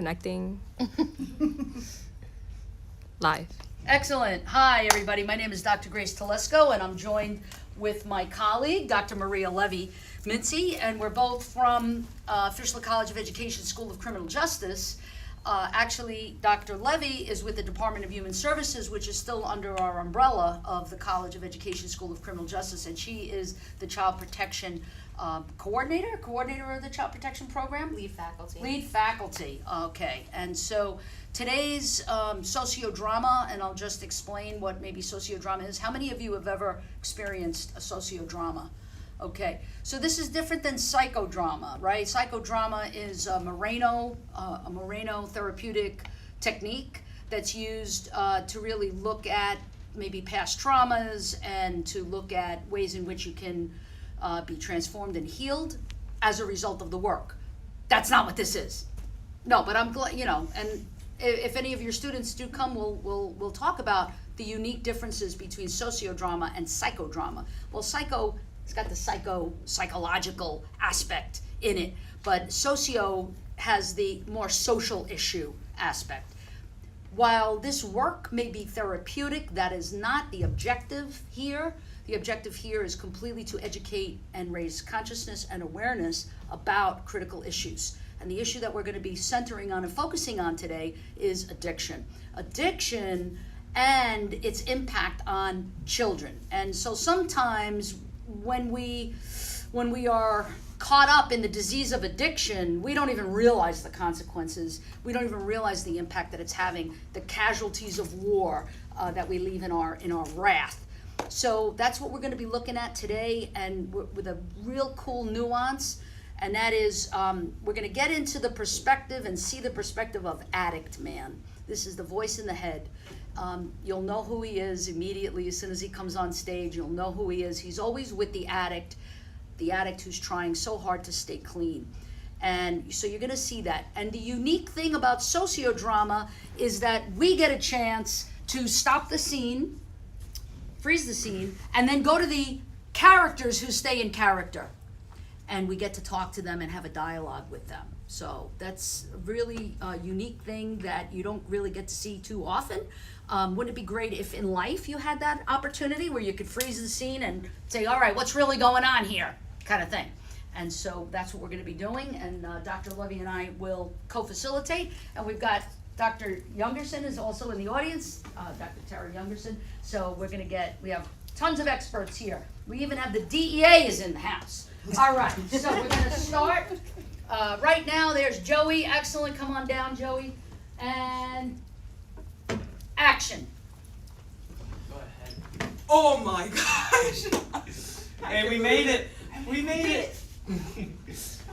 connecting live. Excellent. Hi, everybody. My name is Dr. Grace Telesco, and I'm joined with my colleague, Dr. Maria Levy-Mincy, and we're both from Fishler College of Education School of Criminal Justice. Actually, Dr. Levy is with the Department of Human Services, which is still under our umbrella of the College of Education School of Criminal Justice, and she is the Child Protection coordinator of the Child Protection Program? Lead faculty. Lead faculty, okay. And so today's sociodrama, and I'll just explain what maybe sociodrama is. How many of you have ever experienced a sociodrama? Okay, so this is different than psychodrama, right? Psychodrama is a Moreno therapeutic technique that's used to really look at maybe past traumas and to look at ways in which you can be transformed and healed as a result of the work. That's not what this is. No, but I'm glad, and if any of your students do come, we'll talk about the unique differences between sociodrama and psychodrama. Well, it's got the psychological aspect in it, but socio has the more social issue aspect. While this work may be therapeutic, that is not the objective here. The objective here is completely to educate and raise consciousness and awareness about critical issues. And the issue that we're going to be centering on and focusing on today is addiction. Addiction and its impact on children. And so sometimes when we are caught up in the disease of addiction, we don't even realize the consequences. We don't even realize the impact that it's having, the casualties of war that we leave in our wrath. So that's what we're going to be looking at today, and with a real cool nuance, and that is we're going to get into the perspective and see the perspective of addict man. This is the voice in the head. You'll know who he is immediately as soon as he comes on stage. You'll know who he is. He's always with the addict who's trying so hard to stay clean. And so you're going to see that. And the unique thing about sociodrama is that we get a chance to stop the scene, freeze the scene, and then go to the characters who stay in character. And we get to talk to them and have a dialogue with them. So that's a really unique thing that you don't really get to see too often. Wouldn't it be great if in life you had that opportunity where you could freeze the scene and say, all right, what's really going on here, kind of thing. And so that's what we're going to be doing. And Dr. Levy and I will co-facilitate. And we've got Dr. Youngerson is also in the audience, Dr. Tara Youngerson. So we have tons of experts here. We even have the DEA is in the house. All right, so we're going to start. Right now, there's Joey. Excellent. Come on down, Joey. And action. Go ahead. Oh my gosh! Hey, we made it. We made it.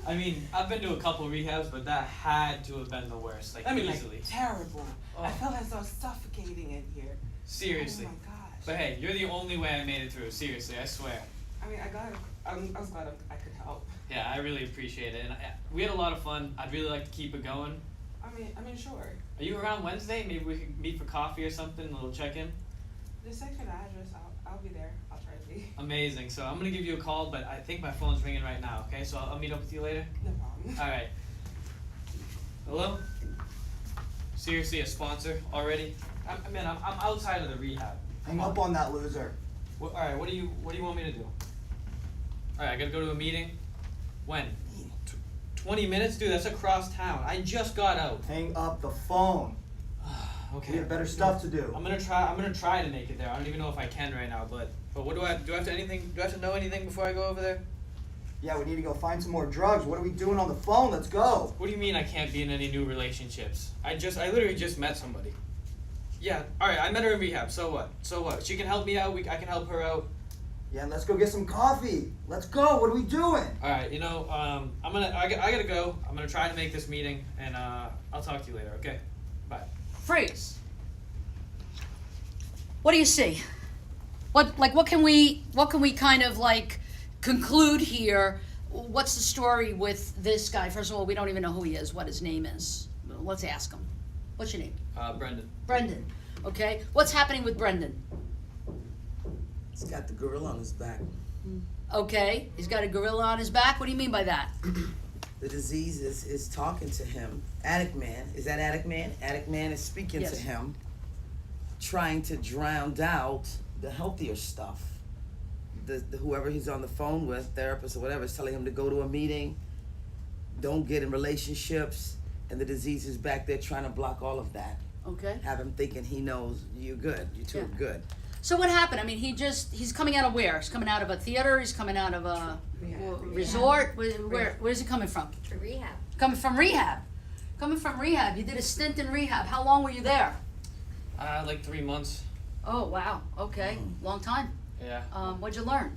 I mean, I've been to a couple rehabs, but that had to have been the worst. Easily. Terrible. Oh. I felt as though I was suffocating in here. Seriously. Oh my gosh. But hey, you're the only way I made it through. Seriously, I swear. I mean, I was glad I could help. Yeah, I really appreciate it, and we had a lot of fun. I'd really like to keep it going. I mean, sure. Are you around Wednesday? Maybe we could meet for coffee or something, a little check-in? Just text me the address. I'll be there. I'll try to be. Amazing. So I'm gonna give you a call, but I think my phone's ringing right now. Okay, so I'll meet up with you later. No problem. All right. Hello? Seriously, a sponsor already? I'm outside of the rehab. Hang up on that loser. All right. What do you want me to do? All right, I gotta go to a meeting. When? 20 minutes, dude. That's across town. I just got out. Hang up the phone. Okay. We have better stuff to do. I'm gonna try to make it there. I don't even know if I can right now, but what do I have to know anything before I go over there? Yeah, we need to go find some more drugs. What are we doing on the phone? Let's go. What do you mean I can't be in any new relationships? I literally just met somebody. Yeah. All right. I met her in rehab. So what? She can help me out. I can help her out. Yeah, let's go get some coffee. Let's go. What are we doing? All right. I gotta go. I'm gonna try to make this meeting, and I'll talk to you later. Okay. Bye. Freeze. What do you see? What can we kind of like conclude here? What's the story with this guy? First of all, we don't even know who he is, what his name is. Let's ask him. What's your name? Brendan. Brendan. Okay. What's happening with Brendan? He's got the gorilla on his back. Okay. He's got a gorilla on his back. What do you mean by that? the disease is talking to him. Addict man, is that addict man? Addict man is speaking Yes. to him, trying to drown out the healthier stuff. The whoever he's on the phone with, therapist or whatever, is telling him to go to a meeting, don't get in relationships, and the disease is back there trying to block all of that. Okay. Have him thinking he knows you're good, you two are good. So what happened? I mean, he's coming out of where? He's coming out of a theater? He's coming out of a resort? Where's he coming from? Rehab. Coming from rehab. Coming from rehab. You did a stint in rehab. How long were you there? Like 3 months. Oh, wow. Okay. Long time. Yeah. What'd you learn?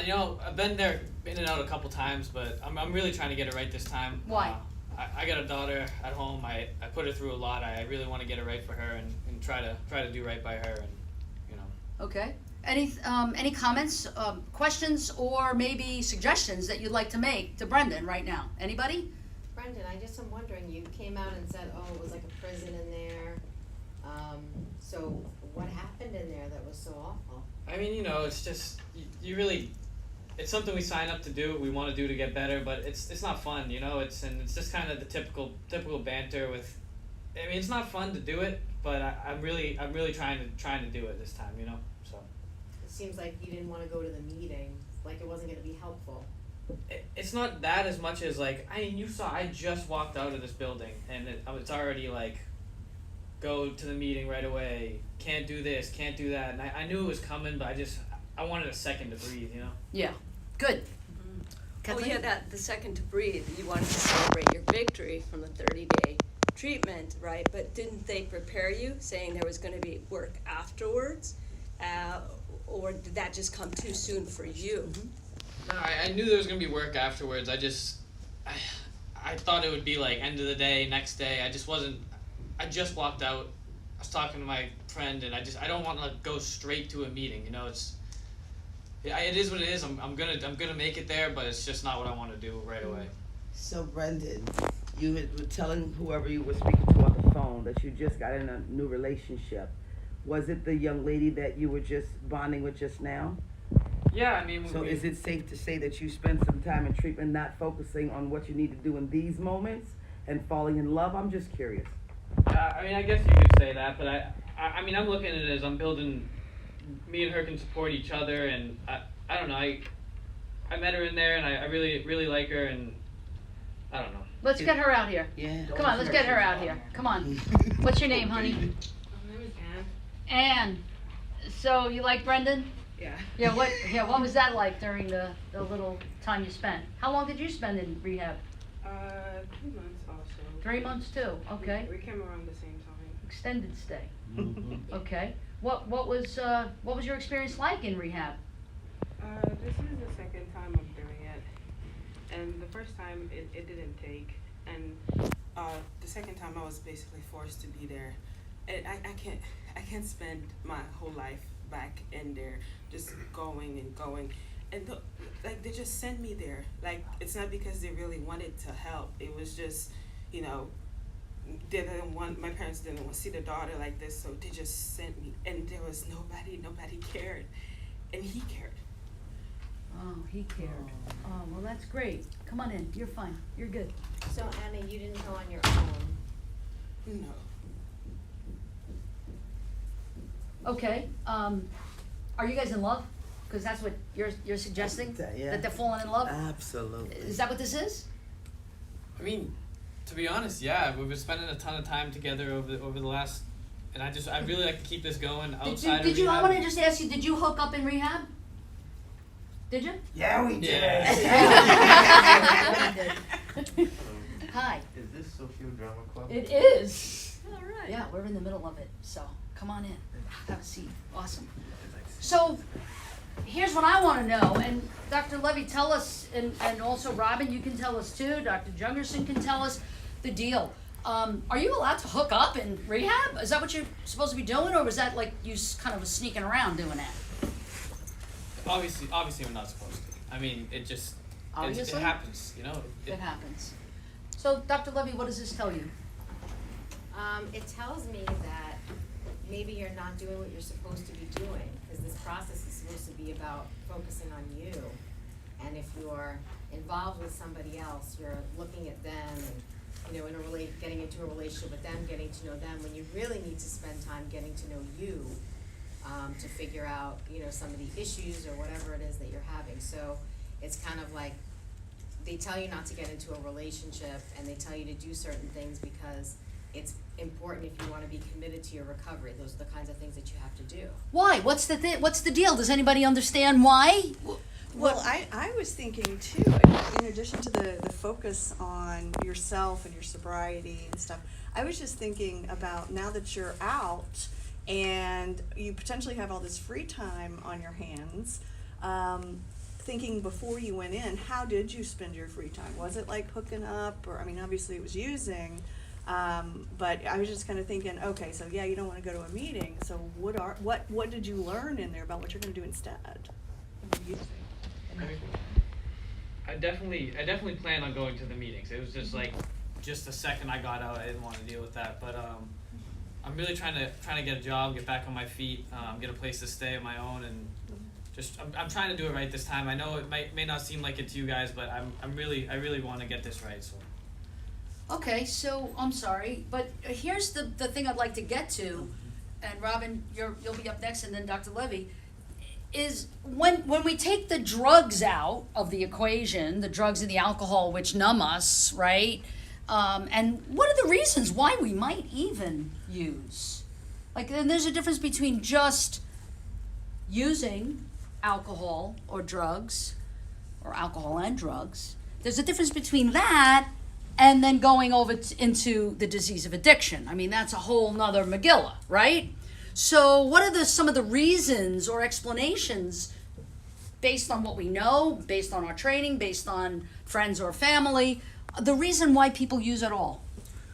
You know, I've been there, in and out a couple times, but I'm really trying to get it right this time. Why? I got a daughter at home. I put her through a lot. I really want to get it right for her and try to do right by her, and you know. Okay. Any comments, questions, or maybe suggestions that you'd like to make to Brendan right now? Anybody? Brendan, I just am wondering, you came out and said, oh, it was like a prison in there. So what happened in there that was so awful? I mean, you know, it's just you really. It's something we sign up to do. We want to do to get better, but it's not fun, you know. It's just kind of the typical banter with. I mean, it's not fun to do it, but I'm really trying to do it this time, you know. So. It seems like you didn't want to go to the meeting, like it wasn't going to be helpful. It's not that as much as like, I mean, you saw I just walked out of this building and it's already like, go to the meeting right away. Can't do this, can't do that, and I knew it was coming, but I wanted a second to breathe, you know. Yeah. Good. Oh Kathleen? yeah, the second to breathe. You wanted to celebrate your victory from the 30-day treatment, right? But didn't they prepare you, saying there was going to be work afterwards, or did that just come too soon for you? No, I knew there was gonna be work afterwards. I thought it would be like end of the day, next day. I just wasn't. I just walked out. I was talking to my friend, and I don't want to go straight to a meeting. You know, it is what it is. I'm gonna make it there, but it's just not what I want to do right away. So Brendan, you were telling whoever you were speaking to on the phone that you just got in a new relationship. Was it the young lady that you were just bonding with just now? Yeah, I mean. So is it safe to say that you spent some time in treatment not focusing on what you need to do in these moments and falling in love? I'm just curious. I mean, I guess you could say that, but I mean, I'm looking at it as I'm building. Me and her can support each other, and I don't know. I met her in there, and I really like her, and I don't know. Let's get her out here. Yeah. Come on, let's get her out here. Come on. What's your name, honey? My name is Anne. Anne. So you like Brendan? Yeah. Yeah. What was that like during the little time you spent? How long did you spend in rehab? 3 months also. 3 months too. Okay. We came around the same time. Extended stay. Okay. What was your experience like in rehab? This is the second time I'm doing it, and the first time it didn't take, and the second time I was basically forced to be there. And I can't spend my whole life back in there, just going and going, and like they just sent me there. Like it's not because they really wanted to help. It was just, you know, they didn't want, my parents didn't want to see the daughter like this, so they just sent me, and there was nobody cared, and he cared. Oh, he cared. Oh, well, that's great. Come on in. You're fine. You're good. So Anna, you didn't go on your own. No. Okay. Are you guys in love? Because that's what you're suggesting? Yeah. That they're falling in love? Absolutely. Is that what this is? I mean, to be honest, yeah, we've been spending a ton of time together over the last, and I really like to keep this going outside Did of you? I rehab. want to just ask you. Did you hook up in rehab? Did you? Yeah, we did. Hi. Is this Sociodrama Club? It is. All right. Yeah, we're in the middle of it. So come on in. Have a seat. Awesome. So here's what I want to know, and Dr. Levy, tell us, and also Robin, you can tell us too. Dr. Jungerson can tell us the deal. Are you allowed to hook up in rehab? Is that what you're supposed to be doing, or was that like you kind of sneaking around doing that? Obviously, we're not supposed to. I mean, it just Obviously? it happens, you know. It happens. So, Dr. Levy, what does this tell you? It tells me that maybe you're not doing what you're supposed to be doing, because this process is supposed to be about focusing on you And if you're involved with somebody else, you're looking at them and, you know, getting into a relationship with them, getting to know them, when you really need to spend time getting to know you, to figure out, you know, some of the issues or whatever it is that you're having. So it's kind of like, they tell you not to get into a relationship, and they tell you to do certain things because it's important if you wanna be committed to your recovery. Those are the kinds of things that you have to do. Why? What's the deal? Does anybody understand why? Well, I was thinking too, in addition to the focus on yourself and your sobriety and stuff, I was just thinking about now that you're out and you potentially have all this free time on your hands, thinking before you went in, how did you spend your free time? Was it like hooking up, or, I mean, obviously it was using, but I was just kind of thinking, okay, so yeah, you don't want to go to a meeting, so what did you learn in there about what you're going to do instead of using? I definitely planned on going to the meetings. It was just like, just the second I got out, I didn't want to deal with that. But I'm really trying to get a job, get back on my feet, get a place to stay of my own, and just I'm trying to do it right this time. I know it may not seem like it to you guys, but I really want to get this right. So. Okay, so I'm sorry, but here's the thing I'd like to get to, and Robin, you'll be up next, and then Dr. Levy, is when we take the drugs out of the equation, the drugs and the alcohol which numb us, right? And what are the reasons why we might even use? Like, then there's a difference between just using alcohol or drugs, or alcohol and drugs. There's a difference between that and then going over into the disease of addiction. I mean, that's a whole nother Megillah, right? So what are some of the reasons or explanations based on what we know, based on our training, based on friends or family, the reason why people use it all?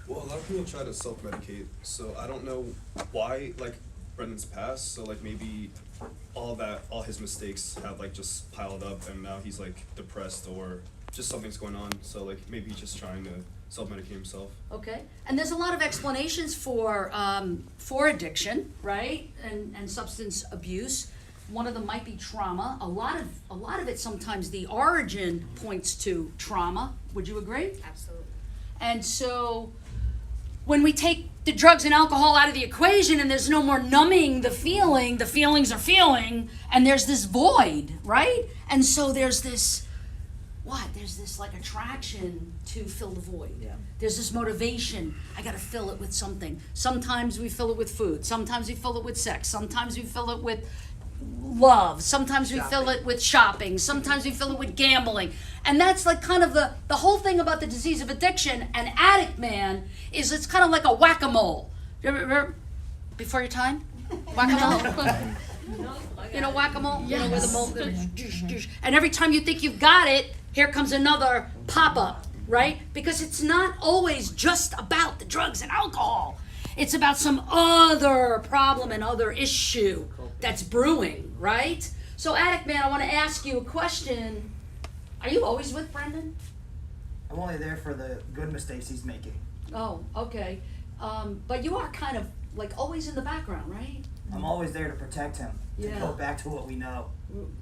Well, a lot of people try to self-medicate, so I don't know why, like, Brendan's past, so, like, maybe all his mistakes have, like, just piled up, and now he's, like, depressed, or just something's going on, so, like, maybe he's just trying to self-medicate himself. Okay, and there's a lot of explanations for addiction, right, and substance abuse. One of them might be trauma. A lot of it, sometimes the origin points to trauma. Would you agree? Absolutely. And so when we take the drugs and alcohol out of the equation and there's no more numbing the feelings are feeling, and there's this void, right? And so there's this like attraction to fill the void. Yeah. There's this motivation. I gotta fill it with something. Sometimes we fill it with food. Sometimes we fill it with sex. Sometimes we fill it with love. Sometimes we fill it with shopping. Sometimes we fill it with gambling. And that's like kind of the whole thing about the disease of addiction and Addict Man is it's kind of like a whack-a-mole. Remember before your time? Whack-a-mole? You know whack-a-mole? Yes. You know where the mole goes, and every time you think you've got it, here comes another pop-up, right? Because it's not always just about the drugs and alcohol. It's about some other problem and other issue that's brewing, right? So, Addict Man, I want to ask you a question. Are you always with Brendan? I'm only there for the good mistakes he's making. Oh, okay. But you are kind of like always in the background, right? I'm always there to protect him. To Yeah. go back to what we know.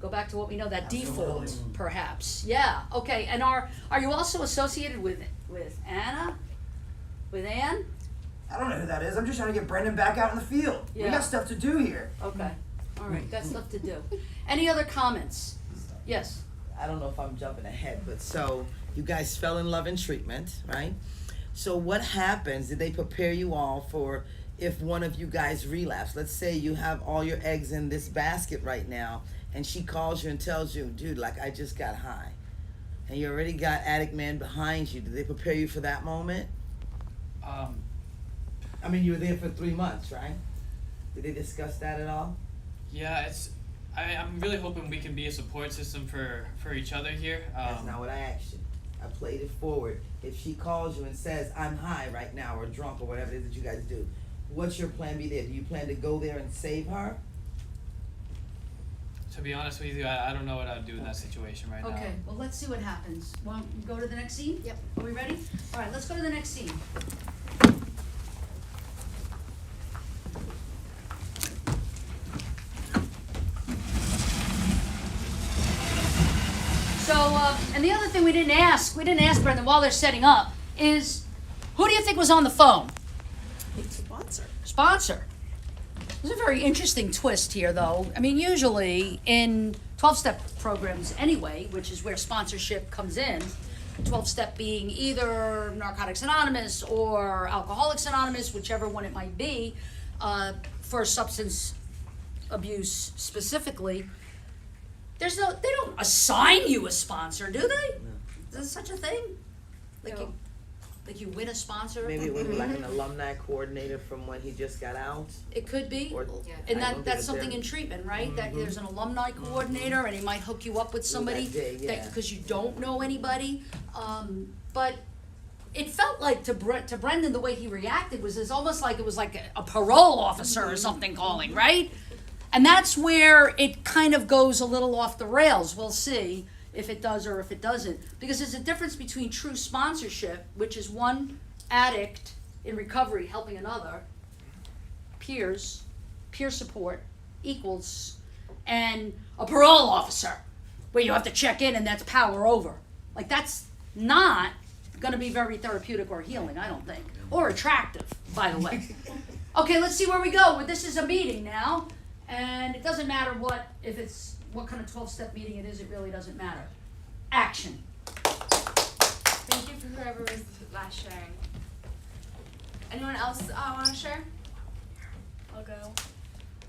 Go back to what we know, that Absolutely. default, perhaps. Yeah, okay. And are you also associated with Anna? With Ann? I don't know who that is. I'm just trying to get Brendan back out in the field. We Yeah. got stuff to do here. Okay. All right, got stuff to do. Any other comments? Yes. I don't know if I'm jumping ahead, but so you guys fell in love in treatment, right? So what happens? Did they prepare you all for if one of you guys relapse? Let's say you have all your eggs in this basket right now, and she calls you and tells you, dude, like I just got high. And you already got Addict Man behind you. Did they prepare you for that moment? I mean, you were there for 3 months, right? Did they discuss that at all? Yeah, I'm really hoping we can be a support system for each other here. That's not what I asked you. I played it forward. If she calls you and says, I'm high right now, or drunk, or whatever it is that you guys do, what's your plan B there? Do you plan to go there and save her? To be honest with you, I don't know what I'd do in that situation right now. Okay, well, let's see what happens. Want to go to the next scene? Yep. Are we ready? All right, let's go to the next scene. So And the other thing we didn't ask Brendan while they're setting up is, who do you think was on the phone? Sponsor. Sponsor. There's a very interesting twist here, though. I mean, usually in 12-step programs anyway, which is where sponsorship comes in, 12-step being either Narcotics Anonymous or Alcoholics Anonymous, whichever one it might be, for substance abuse specifically, they don't assign you a sponsor, do they? Is there such a thing? Like you win a sponsor? Maybe it was like an alumni coordinator from when he just got out. It could be. Or, Yeah. And I don't think that's it's something there. in treatment, right? That there's an alumni coordinator and he might hook you up with somebody day, yeah. because you don't know anybody. But it felt like to Brendan, the way he reacted was almost like it was like a parole officer or something calling, right? And that's where it kind of goes a little off the rails. We'll see if it does or if it doesn't. Because there's a difference between true sponsorship, which is one addict in recovery helping another, peer support equals, and a parole officer where you have to check in and that's power over. Like, that's not going to be very therapeutic or healing, I don't think, or attractive, by the way. Okay, let's see where we go. This is a meeting now, and it doesn't matter what kind of 12-step meeting it is. It really doesn't matter. Action. Thank you for whoever was last sharing. Anyone else want to share? I'll go.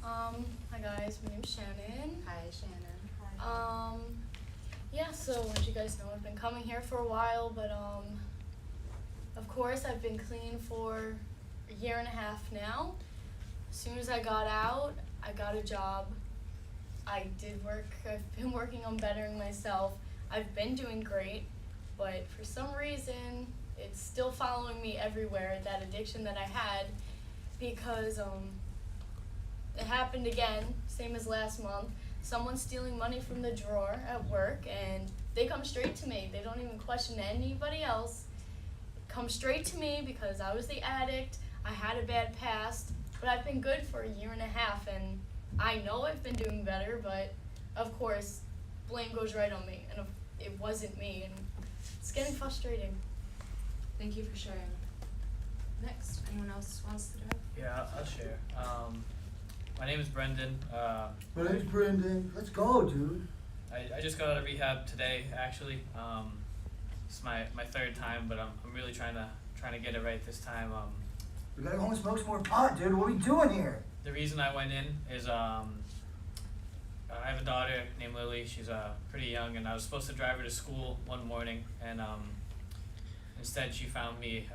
Hi guys, my name's Shannon. Hi, Shannon. Yeah, so as you guys know, I've been coming here for a while, but of course I've been clean for a year and a half now. As soon as I got out, I got a job. I did work. I've been working on bettering myself. I've been doing great, but for some reason, it's still following me everywhere, that addiction that I had, because it happened again, same as last month. Someone's stealing money from the drawer at work, and they come straight to me. They don't even question anybody else. Come straight to me because I was the addict. I had a bad past, but I've been good for a year and a half, and I know I've been doing better, but of course, blame goes right on me, and it wasn't me, and it's getting frustrating. Thank you for sharing. Next, anyone else wants to do it? Yeah, I'll share. My name is Brendan. My name's Brendan. Let's go, dude. I just got out of rehab today, actually. It's my third time, but I'm really trying to get it right this time. We gotta go home and smoke some more pot, dude. What are we doing here? The reason I went in is I have a daughter named Lily. She's pretty young, and I was supposed to drive her to school one morning, and instead she found me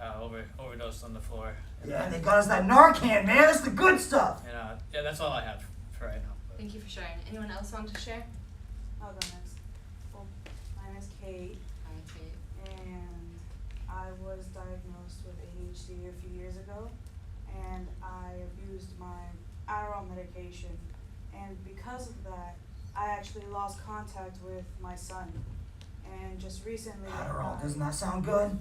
overdosed on the floor. Yeah, and they got us that Narcan, man. That's the good stuff. And yeah, that's all I have for right now. But Thank you for sharing. Anyone else want to share? I'll go next. Well, my name is Kate, Hi, Kate. and I was diagnosed with ADHD a few years ago, and I abused my Adderall medication, and because of that, I actually lost contact with my son. And just recently, Adderall, doesn't that sound good?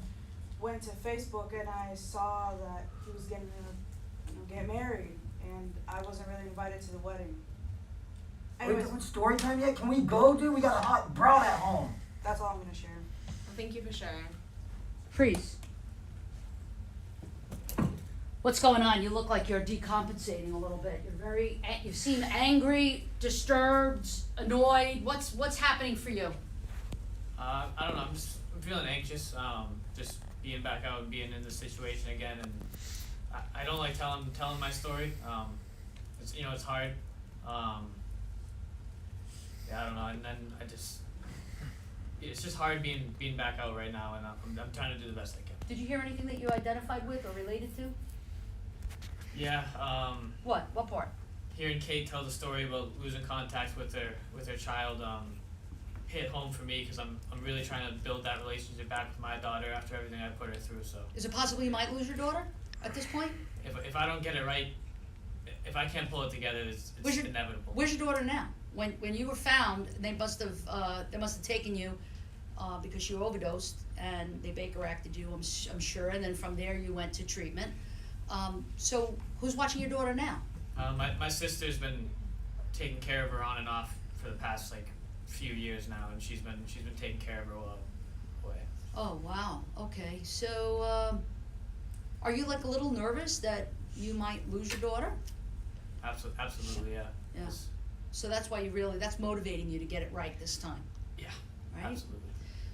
went to Facebook and I saw that he was getting get married, and I wasn't really invited to the wedding. Are Anyways, we doing story time yet? Can we go, dude? We got a hot broad at home. that's all I'm gonna share. Well, thank you for sharing. Freeze. What's going on? You look like you're decompensating a little bit. You seem angry, disturbed, annoyed. What's happening for you? I don't know. I'm feeling anxious. Just being back out and being in this situation again, and I don't like telling my story. It's hard. Yeah, I don't know. And then it's just hard being back out right now, and I'm trying to do the best I can. Did you hear anything that you identified with or related to? Yeah. What? What part? Hearing Kate tell the story about losing contact with her child hit home for me, because I'm really trying to build that relationship back with my daughter after everything I put her through. So Is it possible you might lose your daughter at this point? if I don't get it right, if I can't pull it together, it's inevitable. Where's your daughter now? When you were found, they must have taken you because you overdosed, and they Baker acted you, I'm sure, and then from there you went to treatment. So who's watching your daughter now? My sister's been taking care of her on and off for the past few years now, and she's been taking care of her way. Oh, wow, okay, so, are you like a little nervous that you might lose your daughter? Absolutely, yeah. Yeah. So that's why that's motivating you to get it right this time. Yeah. Right? Absolutely.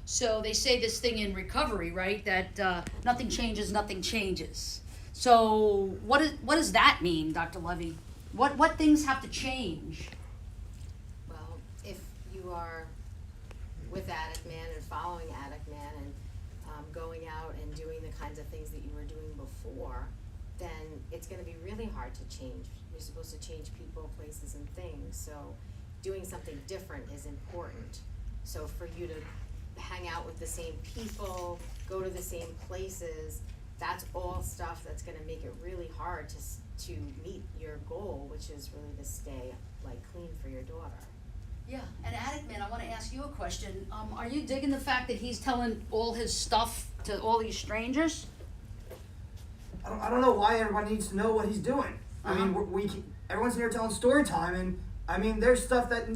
So they say this thing in recovery, right? That nothing changes, nothing changes. So what does that mean, Dr. Levy? What things have to change? Well, if you are with Addict Man and following Addict Man and going out and doing the kinds of things that you were doing before, then it's going to be really hard to change. You're supposed to change people, places, and things. So doing something different is important. So for you to hang out with the same people, go to the same places, that's all stuff that's going to make it really hard to meet your goal, which is really to stay like clean for your daughter. Yeah, and Addict Man, I want to ask you a question. Are you digging the fact that he's telling all his stuff to all these strangers? I don't know why everyone needs to know what he's doing. I mean, Uh-huh. everyone's here telling story time, and I mean, there's stuff that,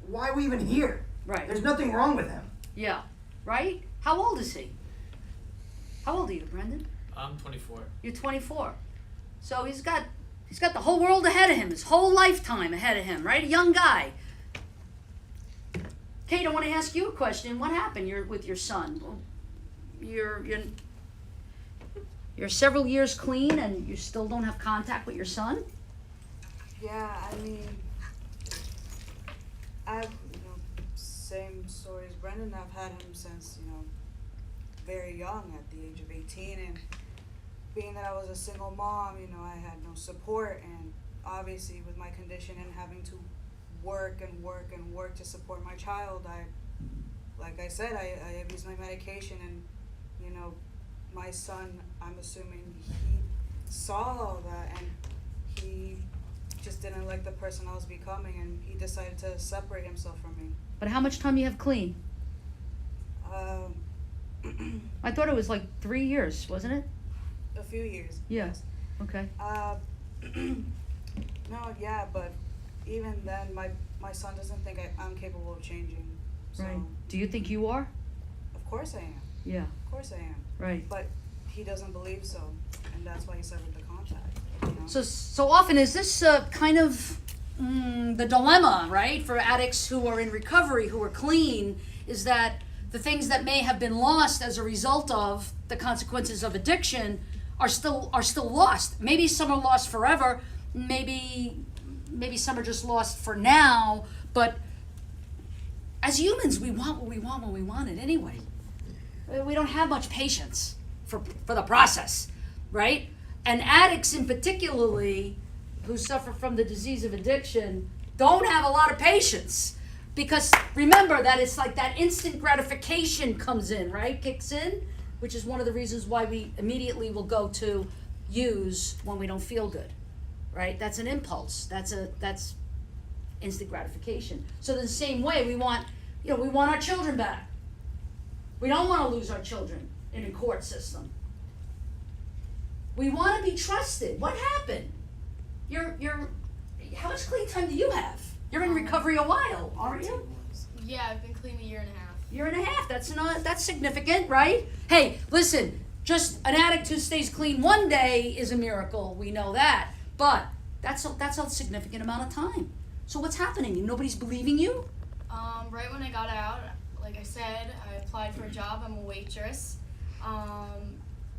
why are we even here? Right. There's nothing wrong with him. Yeah, right? How old is he? How old are you, Brendan? I'm 24. You're 24. So he's got the whole world ahead of him, his whole lifetime ahead of him, right? A young guy. Kate, I want to ask you a question. What happened with your son? You're several years clean and you still don't have contact with your son? Yeah, I mean, same story as Brendan. I've had him since, very young, at the age of 18, and being that I was a single mom, I had no support, and obviously with my condition and having to work to support my child, like I said, I abused my medication, and, my son, I'm assuming he saw all that, and he just didn't like the person I was becoming, and he decided to separate himself from me. But how much time you have clean? I thought it was like 3 years, wasn't it? A few years. Yeah. Okay. No, yeah, but even then, my son doesn't think I'm capable of changing. So Right. Do you think you are? Of course I am. Yeah. Of course I am. Right. But he doesn't believe so, and that's why he severed the contact. So often is this kind of the dilemma, right, for addicts who are in recovery, who are clean, is that the things that may have been lost as a result of the consequences of addiction are still lost. Maybe some are lost forever. Maybe some are just lost for now. But as humans, we want what we want when we want it anyway. We don't have much patience for the process, right? And addicts in particularly, who suffer from the disease of addiction, don't have a lot of patience. Because remember that it's like that instant gratification comes in, right? Kicks in, which is one of the reasons why we immediately will go to use when we don't feel good, right? That's an impulse. That's instant gratification. So in the same way, we want our children back. We don't want to lose our children in a court system. We want to be trusted. What happened? How much clean time do you have? You're in recovery a while, aren't you? Yeah, I've been clean a year and a half. Year and a half. That's significant, right? Hey, listen, just an addict who stays clean one day is a miracle. We know that. But that's a significant amount of time. So what's happening? Nobody's believing you? Right when I got out, like I said, I applied for a job. I'm a waitress.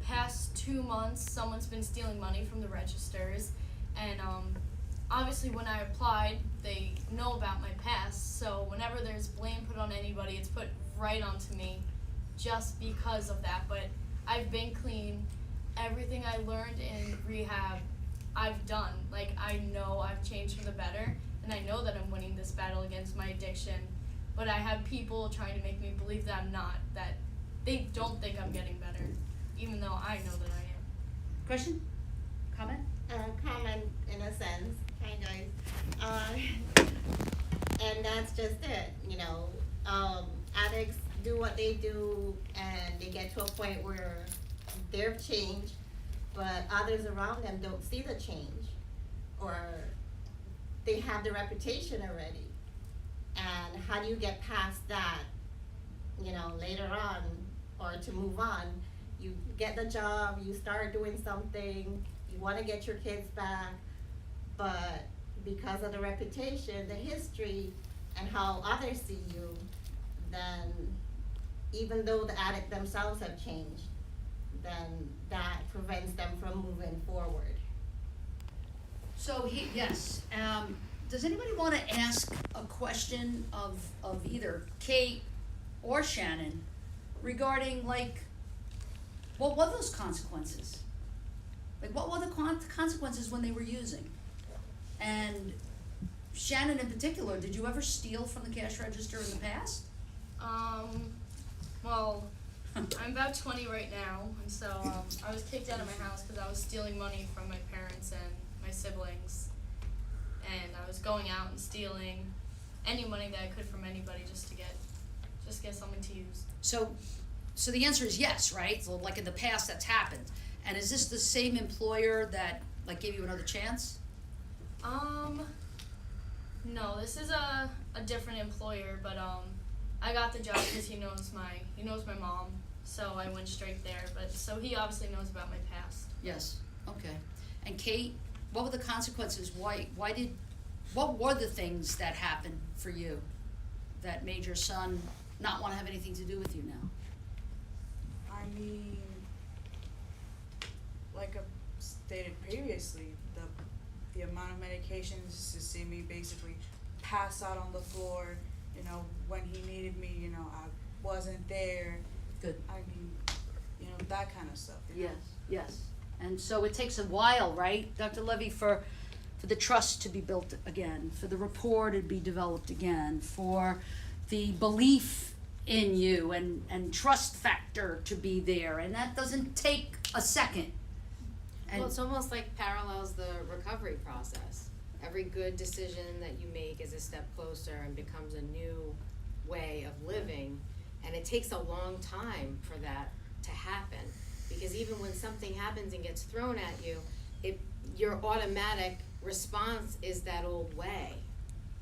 Past 2 months, someone's been stealing money from the registers, and obviously when I applied, they know about my past, so whenever there's blame put on anybody, it's put right onto me just because of that. But I've been clean. Everything I learned in rehab, I've done. Like, I know I've changed for the better, and I know that I'm winning this battle against my addiction, but I have people trying to make me believe that I'm not, that they don't think I'm getting better, even though I know that I am. Question? Comment? Comment in a sense, kind of. And that's just it, addicts do what they do and they get to a point where they've changed, but others around them don't see the change, or they have the reputation already. And how do you get past that, you know, later on, or to move on? You get the job, you start doing something, you wanna get your kids back, but because of the reputation, the history, and how others see you, then even though the addict themselves have changed, then that prevents them from moving forward. So yes, does anybody want to ask a question of either Kate or Shannon regarding, like, what were those consequences? Like, what were the consequences when they were using? And Shannon in particular, did you ever steal from the cash register in the past? Well, I'm about 20 right now, and so I was kicked out of my house because I was stealing money from my parents and my siblings, and I was going out and stealing any money that I could from anybody just to get something to use. So the answer is yes, right? So like in the past that's happened. And is this the same employer that like gave you another chance? No, this is a different employer, but I got the job because he knows my mom, so I went straight there. But so he obviously knows about my past. Yes. Okay. And Kate, what were the consequences? What were the things that happened for you that made your son not want to have anything to do with you now? I mean, like I stated previously, the amount of medications to see me basically pass out on the floor, you know, when he needed me, you know, I wasn't there. Good. I mean, you know, that kind of stuff. You know? Yes. And so it takes a while, right, Dr. Levy, for the trust to be built again, for the rapport to be developed again, for the belief in you and trust factor to be there, and that doesn't take a second. And Well, it's almost like parallels the recovery process. Every good decision that you make is a step closer and becomes a new way of living, and it takes a long time for that to happen. Because even when something happens and gets thrown at you, your automatic response is that old way,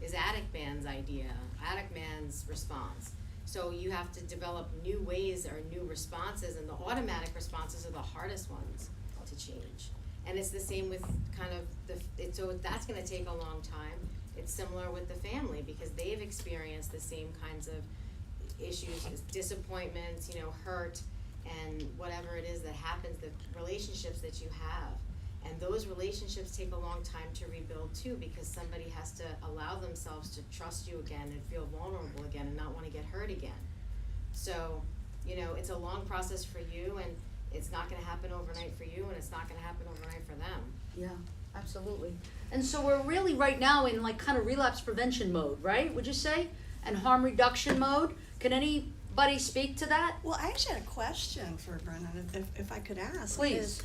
is Addict Man's idea, Addict Man's response. So you have to develop new ways or new responses, and the automatic responses are the hardest ones to change. And it's the same with kind of so that's gonna take a long time. It's similar with the family because they've experienced the same kinds of issues, disappointments, you know, hurt, and whatever it is that happens, the relationships that you have. And those relationships take a long time to rebuild too, because somebody has to allow themselves to trust you again and feel vulnerable again and not want to get hurt again. So, you know, it's a long process for you, and it's not gonna happen overnight for you, and it's not gonna happen overnight for them. yeah, absolutely. And so we're really right now in like kind of relapse prevention mode, right, would you say? And harm reduction mode. Can anybody speak to that? Well, I actually had a question for Brennan, if I could ask. Please.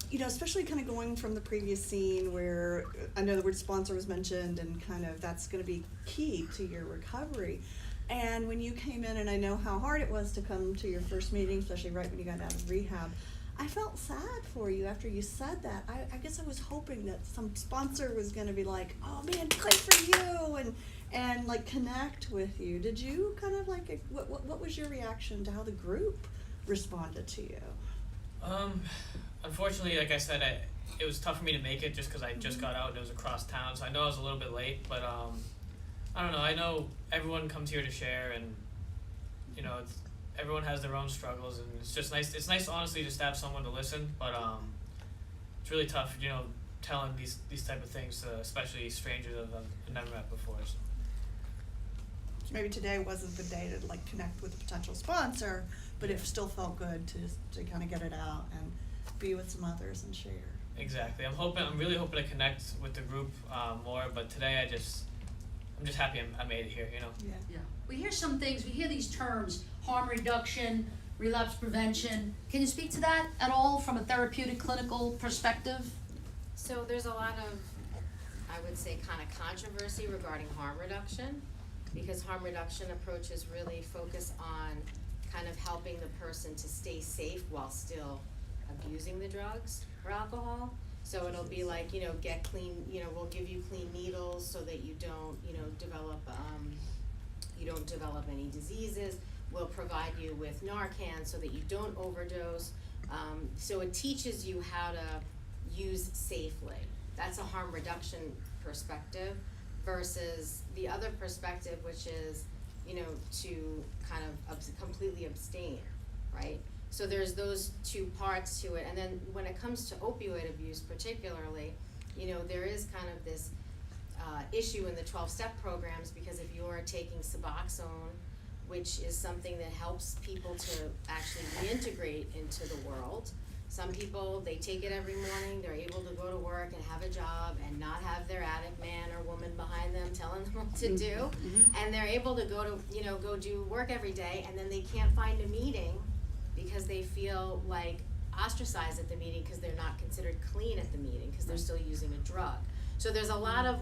You know, especially kind of going from the previous scene where I know the word sponsor was mentioned, and kind of that's going to be key to your recovery. And when you came in, and I know how hard it was to come to your first meeting, especially right when you got out of rehab, I felt sad for you after you said that. I guess I was hoping that some sponsor was going to be like, oh man, great for you, and like connect with you. Did you kind of like, what was your reaction to how the group responded to you? Unfortunately, like I said, it was tough for me to make it just because I just got out and it was across town, so I know I was a little bit late, but I don't know, I know everyone comes here to share, and you know, everyone has their own struggles, and it's just nice, honestly just to have someone to listen, but it's really tough, you know, telling these type of things to especially strangers that I've never met before. So. Maybe today wasn't the day to like connect with a potential sponsor, but it still felt good to kind of get it out and be with some others and share. Exactly. I'm really hoping to connect with the group more, but today I'm just happy I made it here, you know. Yeah. We hear some things, we hear these terms, harm reduction, relapse prevention. Can you speak to that at all from a therapeutic clinical perspective? So there's a lot of, I would say, kind of controversy regarding harm reduction, because harm reduction approaches really focus on kind of helping the person to stay safe while still abusing the drugs or alcohol. So it'll be like, get clean, we'll give you clean needles so that you don't, develop any diseases. We'll provide you with Narcan so that you don't overdose. So it teaches you how to use safely. That's a harm reduction perspective versus the other perspective, which is, to kind of completely abstain, right? So there's those two parts to it. And then when it comes to opioid abuse particularly, there is kind of this issue in the 12-step programs, because if you're taking Suboxone, which is something that helps people to actually reintegrate into the world. Some people, they take it every morning, they're able to go to work and have a job and not have their addict man or woman behind them telling them what to do. And they're able to go to, go do work every day, and then they can't find a meeting because they feel like ostracized at the meeting because they're not considered clean at the meeting because they're still using a drug. So there's a lot of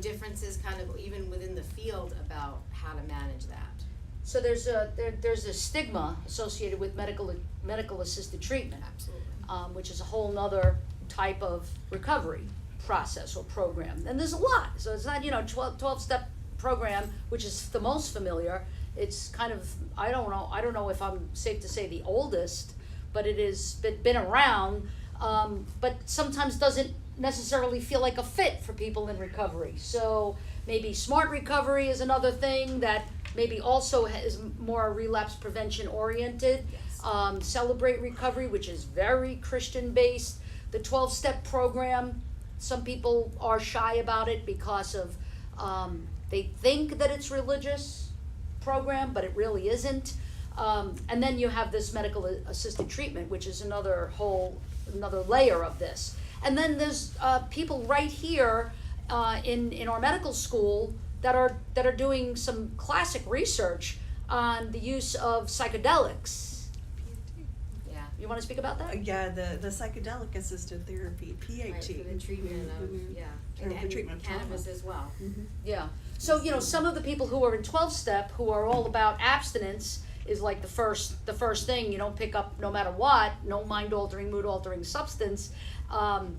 differences kind of even within the field about how to manage that. So there's a stigma associated with medical assisted treatment. Absolutely. Which is a whole nother type of recovery process or program. And there's a lot. So it's not, 12-step program, which is the most familiar. It's kind of, I don't know if I'm safe to say the oldest, but it has been around, but sometimes doesn't necessarily feel like a fit for people in recovery. So maybe smart recovery is another thing that maybe also is more relapse prevention oriented. Yes. Celebrate Recovery, which is very Christian based. The 12-step program, some people are shy about it because of they think that it's religious program, but it really isn't. And then you have this medical assisted treatment, which is another layer of this. And then there's people right here in our medical school that are doing some classic research on the use of psychedelics. Yeah. You want to speak about that? Yeah, the psychedelic assisted therapy, PAT. Right, for the treatment of, Or the treatment of cannabis trauma. as well. Yeah. So some of the people who are in 12-step who are all about abstinence is like the first thing. You don't pick up no matter what, no mind-altering, mood-altering substance. And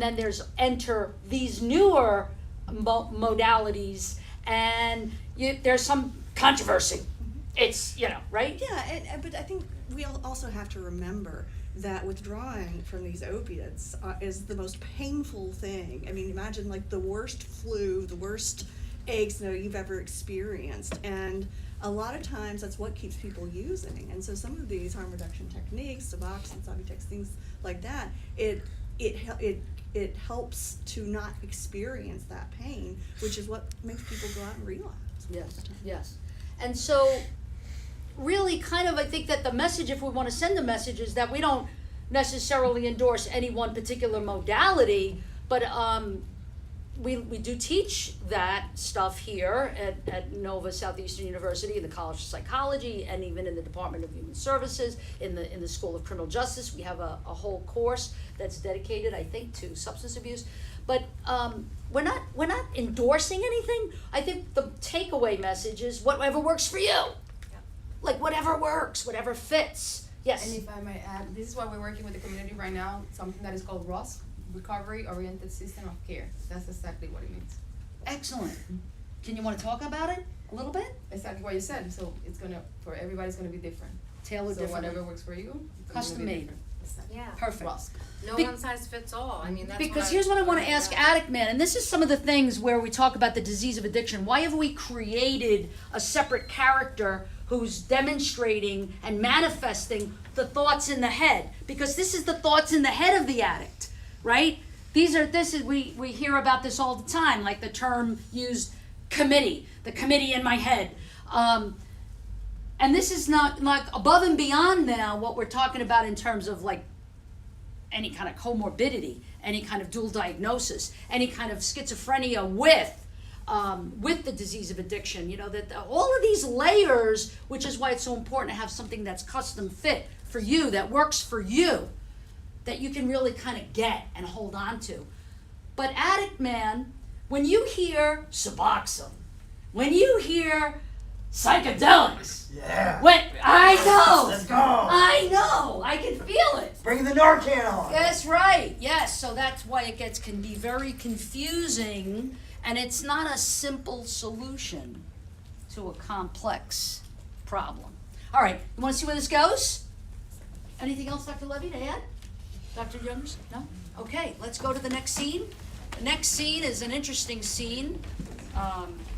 then enter these newer modalities, and there's some controversy. It's, right? Yeah, but I think we also have to remember that withdrawing from these opiates is the most painful thing. I mean, imagine like the worst flu, the worst aches you've ever experienced, and a lot of times that's what keeps people using. And so some of these harm reduction techniques, Suboxone, Subutex, things like that, it helps to not experience that pain, which is what makes people go out and relapse. Yes. And so really kind of I think that the message, if we want to send a message, is that we don't necessarily endorse any one particular modality, but we do teach that stuff here at Nova Southeastern University, in the College of Psychology, and even in the Department of Human Services, in the School of Criminal Justice. We have a whole course that's dedicated, I think, to substance abuse. But we're not endorsing anything. I think the takeaway message is whatever works for you. Yep. Like whatever works, whatever fits. Yes. And if I may add, this is why we're working with the community right now, something that is called ROSC, Recovery Oriented System of Care. That's exactly what it means. Excellent. Can you want to talk about it a little bit? Exactly what you said. So it's for everybody's gonna be different. Tailored so differently. whatever works for you. it's Custom gonna be made. different. Yeah. Perfect. ROSC. No Be- one size fits all. I mean, that's Because here's what I want to ask Addict Man, and this is some of the things where we talk about the disease of addiction. Why have we created a separate character who's demonstrating and manifesting the thoughts in the head? Because this is the thoughts in the head of the addict, right? We hear about this all the time, like the term used, committee, the committee in my head. And this is not like above and beyond now what we're talking about in terms of like any kind of comorbidity, any kind of dual diagnosis, any kind of schizophrenia with the disease of addiction. All of these layers, which is why it's so important to have something that's custom fit for you, that works for you, that you can really kind of get and hold on to. But Addict Man, when you hear Suboxone, when you hear psychedelics, Yeah. I know, Let's go. I know, I can feel it. Bring the Narcan on. That's right, yes, so that's why it can be very confusing, and it's not a simple solution to a complex problem. All right, you wanna see where this goes? Anything else, Dr. Levy, to add? Dr. Youngers? No? Okay, let's go to the next scene. The next scene is an interesting scene.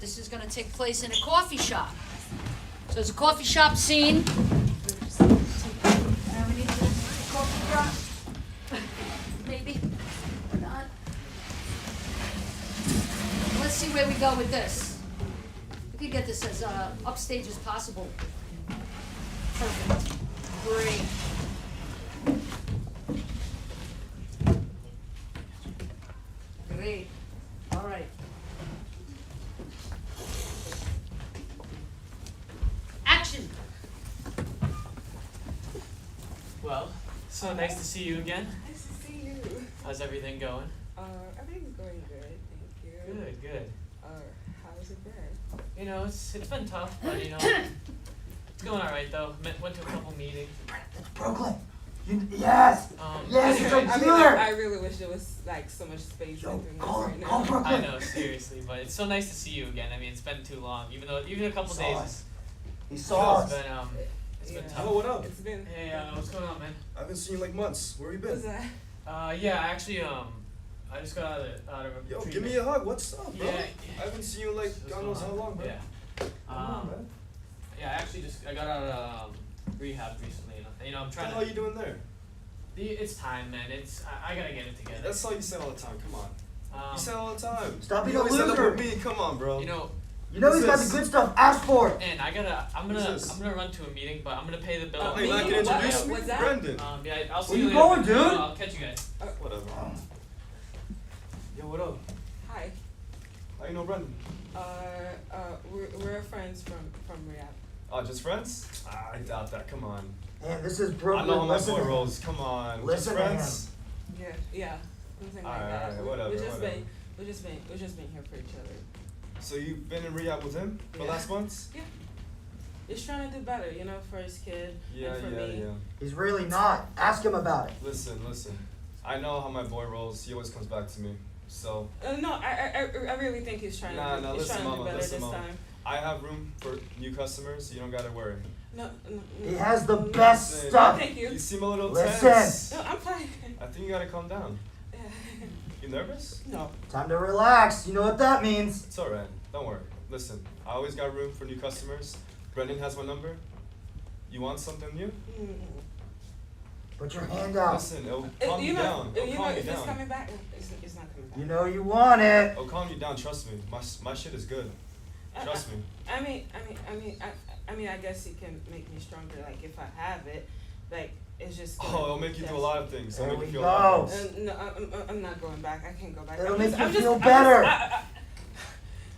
This is gonna take place in a coffee shop. So it's a coffee shop scene. And we need a coffee shop. Maybe, or not. Let's see where we go with this. We could get this as upstage as possible. Perfect. Great. Great. All right. Action. Well, so nice to see you again. Nice to see you. How's everything going? Everything's going good, thank you. Good, good. How's it been? You know, it's been tough, but you know, it's going all right though. Went to a couple meetings. Brooklyn. Yes. Yes, it's a killer. I really wish there was like so much space between us right now. Call Brooklyn. I know, seriously, but it's so nice to see you again. I mean, it's been too long. Even a couple days. He saw It's us. been it's been tough. Oh, what up? It's been. Hey, what's going on, man? I haven't seen you in like months. Where you been? What's that? Yeah, actually, I just got out of Yo, treatment. give me a hug. What's up, bro? Yeah. I haven't seen you in like God knows how long, bro. Yeah. Come on, man. Yeah, I actually I got out of rehab recently. You know, I'm What trying the hell are you doing there? It's time, man. I gotta get it together. That's all you say all the time. Come on. You say all the time. Stop being you a always end up loser. with me. Come on, bro. You know, You know he's got the good stuff. Ask for it. and I'm gonna run to a meeting, but I'm gonna pay the bill. Oh, you're not gonna introduce me? What's that? Brendan. Yeah, I'll see Where you you later. going, dude? I'll catch you guys. Whatever. Yo, what up? Hi. How you know Brendan? We're friends from rehab. Oh, just friends? I doubt that. Come on. Man, this is I Brooklyn. know how my Listen boy to him. rolls. Come on. Listen just to friends? Yeah, something like Alright, that. alright, whatever, We've just whatever. been here for each other. So you've been in rehab with him for Yeah. last months? Yeah. He's trying to do better, you know, for his kid Yeah, and for yeah, me. yeah. He's really not. Ask him about it. Listen. I know how my boy rolls. He always comes back to me. So No, I really think he's trying Nah, to do, nah, he's listen, trying to do mama, better listen, this mama. time. I have room for new customers, so you don't gotta worry. No, He has the best Listen, stuff. Thank you. You seem a little Listen. tense. No, I'm fine. I think you gotta calm down. You nervous? No. Time to relax. You know what that means. It's alright. Don't worry. Listen, I always got room for new customers. Brendan has my number. You want something new? Put your hand out. Listen, it'll calm you down. It'll calm you if it's down. coming back, it's not coming back. You know you want it. It'll calm you down. Trust me. My shit is good. Trust me. I guess it can make me stronger. Like if I have it, like it's just. Oh, it'll make you do a lot of things. It'll There make we you feel a lot of go. things. No, I'm not going back. I can't go back. It'll I'm make just- you I'm just- feel I'm better.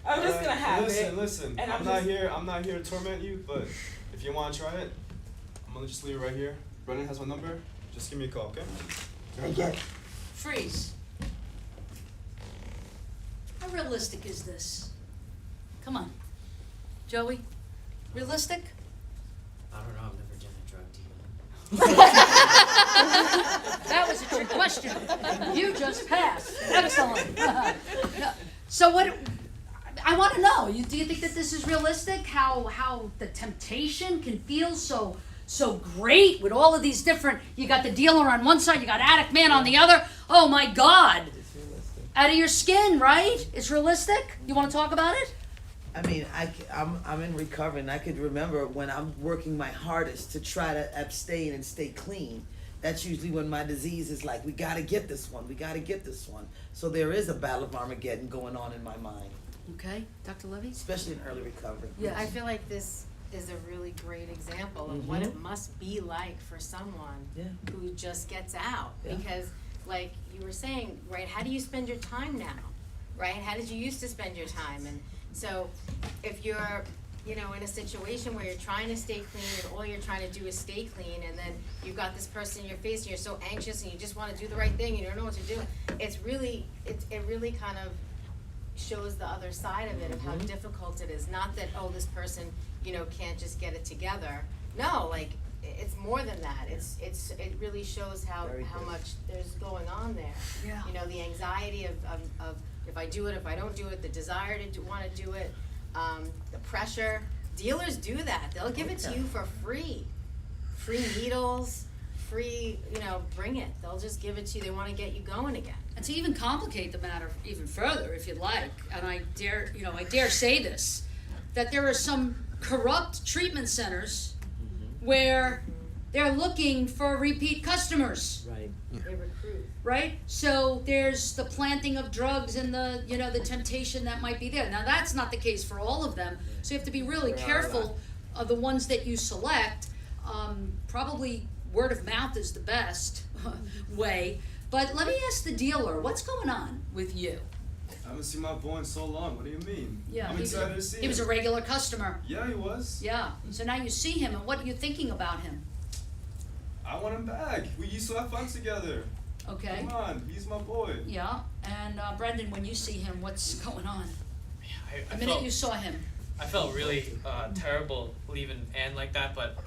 I'm just gonna have listen, it. Listen, and I'm I'm not just- here. I'm not here to torment you, but if you want to try it, I'm gonna just leave it right here. Brendan has my number. Just give me a call, okay? Take it. Freeze. How realistic is this? Come on. Joey, realistic? I don't know, I've never done a drug deal. That was a trick question. You just passed. Excellent. No. So what, I want to know, do you think that this is realistic? How the temptation can feel so great with all of these different, you got the dealer on one side, you got addict man on the other. Oh my God. It's realistic. Out of your skin, right? It's realistic? You want to talk about it? I mean, I'm in recovery, and I could remember when I'm working my hardest to try to abstain and stay clean. That's usually when my disease is like, we gotta get this one, we gotta get this one. So there is a battle of Armageddon going on in my mind, Okay, Dr. Levy? especially in early recovery. Yeah, I feel like this is a really great example of what it must be like for someone Yeah. who just gets out. Yeah. Because like you were saying, right, how do you spend your time now? Right? How did you used to spend your time? And so if you're, you know, in a situation where you're trying to stay clean and all you're trying to do is stay clean, and then you've got this person in your face and you're so anxious and you just want to do the right thing and you don't know what to do, it really kind of shows the other side of it, of how difficult it is. Not that, oh, this person, you know, can't just get it together. No, like it's more than that. It really shows how much there's going on there. Yeah. You know, the anxiety of if I do it, if I don't do it, the desire to wanna do it, the pressure. Dealers do that. They'll give it to you for free. Free needles, free, bring it. They'll just give it to you. They wanna get you going again. And to even complicate the matter even further, if you'd like, and I dare say this, that there are some corrupt treatment centers where they're looking for repeat customers. Right. They recruit. Right? So there's the planting of drugs and the temptation that might be there. Now that's not the case for all of them. So you have to be really careful of the ones that you select. Probably word of mouth is the best way. But let me ask the dealer, what's going on with you? I haven't seen my boy in so long. What do you mean? Yeah, I'm excited to see him. He was a regular customer. Yeah, he was. Yeah. So now you see him, and what are you thinking about him? I want him back. We used to have fun together. Okay. Come on, he's my boy. Yeah. And Brendan, when you see him, what's going on? I The minute you saw him. I felt really terrible leaving Ann like that, but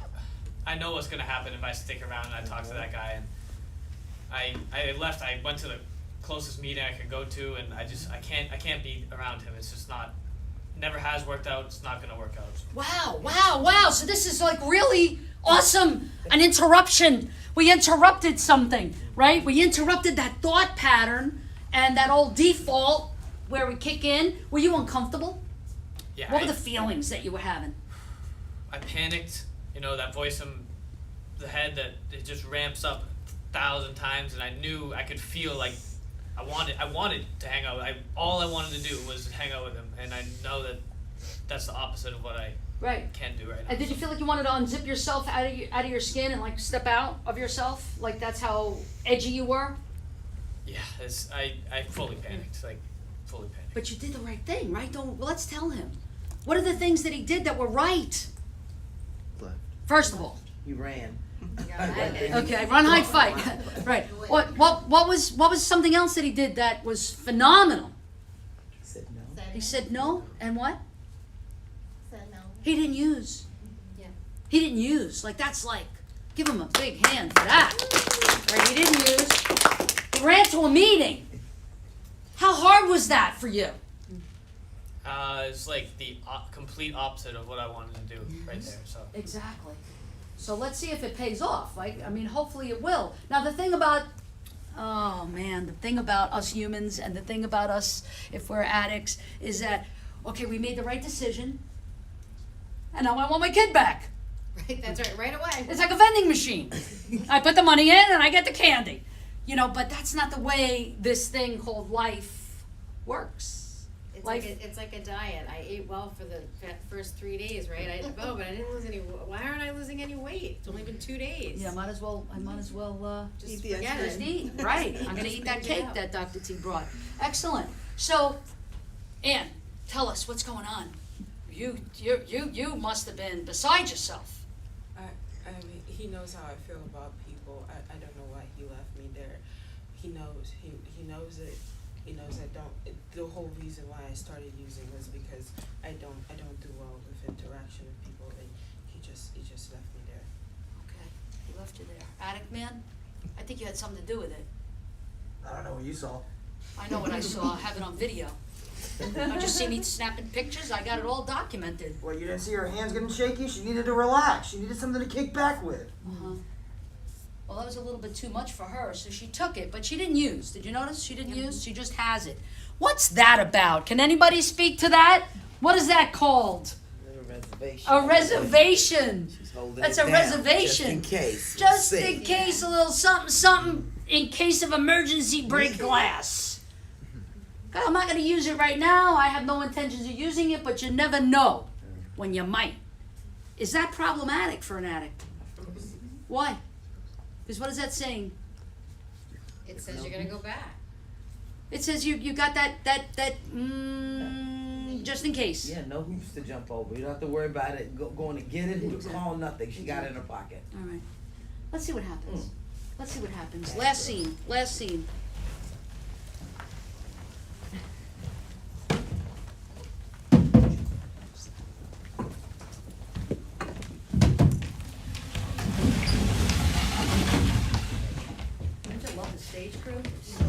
I know what's gonna happen if I stick around and I talk to that guy. And I left. I went to the closest meeting I could go to, and I can't be around him. It's just not. Never has worked out. It's not gonna work out. Wow. So this is like really awesome. An interruption. We interrupted something, right? We interrupted that thought pattern and that old default where we kick in. Were you uncomfortable? Yeah. What were the feelings that you were having? I panicked. That voice in the head that it just ramps up 1,000 times, and I knew I could feel like I wanted to hang out. All I wanted to do was hang out with him, and I know that that's the opposite of what I can do right now. And did you feel like you wanted to unzip yourself out of your skin and like step out of yourself? Like that's how edgy you were? Yeah, I fully panicked, fully panicked. But you did the right thing, right? Let's tell him. What are the things that he did that were right? First of all, He ran. okay, run, hide, fight. Right. What was something else that he did that was phenomenal? He said no. He said no, and what? Said no. He didn't use. Yeah. He didn't use. Give him a big hand for that. Right? He didn't use. He ran to a meeting. How hard was that for you? It's like the complete opposite of what I wanted to do right there. So Exactly. So let's see if it pays off. Hopefully it will. Now the thing about us humans and the thing about us if we're addicts is that, okay, we made the right decision and now I want my kid back. Right, that's right away. It's like a vending machine. I put the money in and I get the candy. But that's not the way this thing called life works. It's like a diet. I ate well for the first 3 days, right? But I didn't lose any. Why aren't I losing any weight? It's only been 2 days. Yeah, I might as well just eat the forget ice it. cream. eat. Right. I'm gonna eat that cake that Dr. T brought. Excellent. So, Ann, tell us what's going on. You must have been beside yourself. I mean, he knows how I feel about people. I don't know why he left me there. He knows. He knows it. He knows the whole reason why I started using was because I don't do well with interaction with people, and he just left me there. Okay, he left you there. Addict man, I think you had something to do with it. I don't know what you saw. I know what I saw. I have it on video. Don't you see me snapping pictures? I got it all documented. Well, you didn't see her hands getting shaky? She needed to relax. She needed something to kick back with. Uh-huh. Well, that was a little bit too much for her, so she took it, but she didn't use. Did you notice? She didn't use. She just has it. What's that about? Can anybody speak to that? What is that called? A reservation. A reservation. She's holding That's it a down, reservation. Just in case. Just We'll see. in case, a little something, in case of emergency, break glass. Okay, I'm not going to use it right now. I have no intentions of using it, but you never know when you might. Is that problematic for an addict? Why? Because what is that saying? It says you're gonna go back. It says you got that just in case. Yeah, no hoops to jump over. You don't have to worry about it. Going to get it, who to call, nothing. She got it in her pocket. All right. Let's see what happens. Let's see what happens. Last scene. So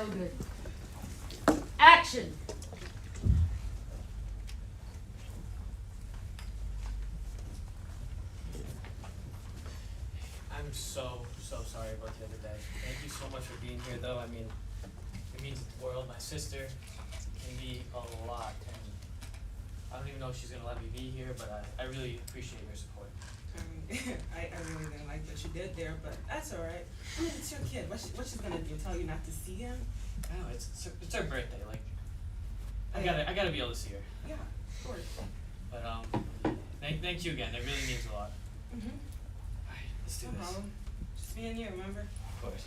good. Action. I'm so sorry about the other day. Thank you so much for being here, though. I mean, it means the world. My sister can be a lot, and I don't even know if she's gonna let me be here, but I really appreciate your support. I mean, I really didn't like what you did there, but that's alright. I mean, it's your kid. What's she's gonna do? Tell you not to see him? I know it's her birthday. Like, I gotta be able to see her. Yeah, of course. But thank you again. It really means a lot. Mhm. Alright, let's do No this. problem. Just me and you, remember? Of course.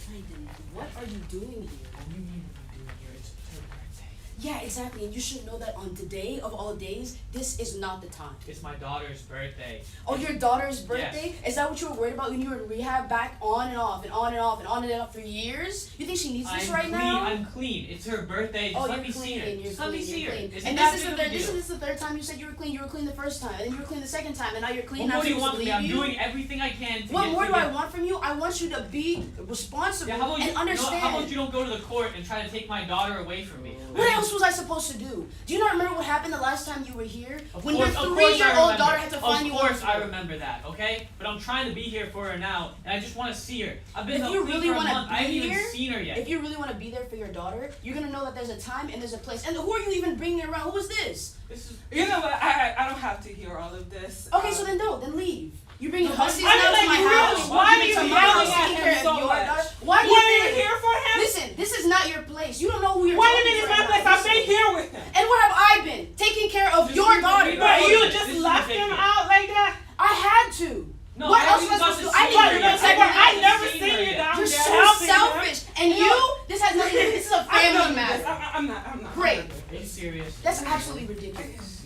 Brandon, what are you doing here? What do you mean what I'm doing here? It's her birthday. Yeah, exactly, and you should know that on today of all days, this is not the time. It's my daughter's birthday. Oh, your daughter's birthday? Is that what you were worried about when you were in rehab back on and off and on and off and on and off for years? You think she needs this right now? I'm clean. It's her birthday. Just Oh, let you're me see her. clean, you're Just let me clean, see you're her. clean. Isn't And that this is big the of a third, deal? this is the third time you said you were clean. You were clean the first time, and then you were clean the second time, and now you're clean. What more do you I'm want supposed from to me? leave I'm you. doing everything I can to What get more to do I get- want from you? I want you to be responsible Yeah, how about and you, understand. how about you don't go to the court and try to take my daughter away from me? What else was I supposed to do? Do you not remember what happened the last time you were here? Of When course, your of course I 3-year-old remember. daughter had to find you on Of the course I floor. remember that, okay? But I'm trying to be here for her now, and I just want to see her. I've been If you clean really for a want month. to I haven't be even here, seen her yet. if you really want to be there for your daughter, you're gonna know that there's a time and there's a place. And who are you even bringing around? Who is this? This is. You know what? I don't have to hear all of this. Okay, so then don't. Then leave. You bringing hussies I mean, now to like, my really, house? why You are you to my yelling house at taking him care of so your much? daughter? Why do Were you you think? here for him? Listen, this is not your place. You don't know who you're Wait a talking minute, to it's right my now. place. I've Listen. been here with him. And where have I been? Taking care of your daughter. But you This just is left him ridiculous. out like that? I had to. No, What I else haven't was I supposed to do? got to I see didn't her even yet. know exactly. I've never seen seen her you yet. down You're there so helping him. selfish. And you, this has nothing to do. This is a family matter. I'm not. Great. Are you serious? That's absolutely ridiculous.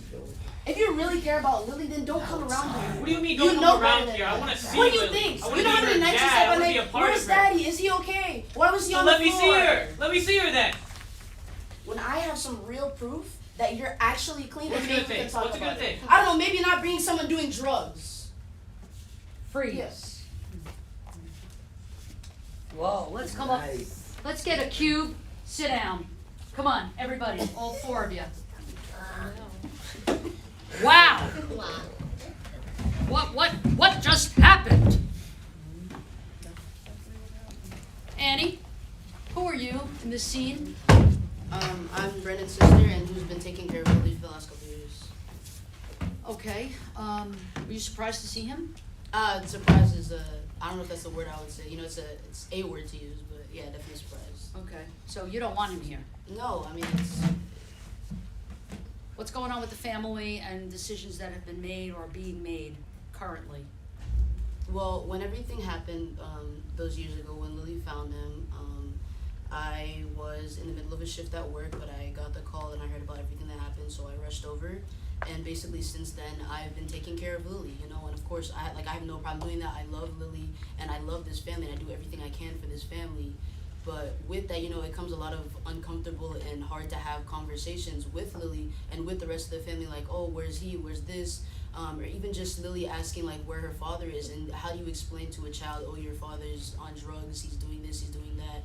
If you really care about Lily, then don't come around here. What do you mean You don't know come around better here? than I want that. to see What do you Lily. think? I wanna You know be how many her nights you dad. stayed I up wanna be late? a part Where's of her. Daddy? Is he okay? Why was he So on the let me see floor? her. Let me see her then. When I have some real proof that you're actually clean, What's then it maybe gonna we can take? talk What's it about gonna it. take? I don't know, maybe not being someone doing drugs. Freeze. Yes. Whoa, let's come up. Nice. Let's get a cube. Sit down. Come on, everybody, all 4 of you. Wow. What just happened? Annie, who are you in this scene? I'm Brennan's sister and who's been taking care of Lily for the last couple of years. Okay. Were you surprised to see him? Surprise is I don't know if that's the word I would say. You know, it's a word to use, but yeah, definitely surprised. Okay. So you don't want him here. No, I mean it's What's going on with the family and decisions that have been made or being made currently? well, when everything happened those years ago when Lily found him, I was in the middle of a shift at work, but I got the call and I heard about everything that happened, so I rushed over. And basically since then, I've been taking care of Lily, you know, and of course, I have no problem doing that. I love Lily, and I love this family, and I do everything I can for this family. But with that, you know, it comes a lot of uncomfortable and hard to have conversations with Lily and with the rest of the family, like, oh, where's he, where's this? Or even just Lily asking, like, where her father is, and how do you explain to a child, oh, your father's on drugs, he's doing this, he's doing that.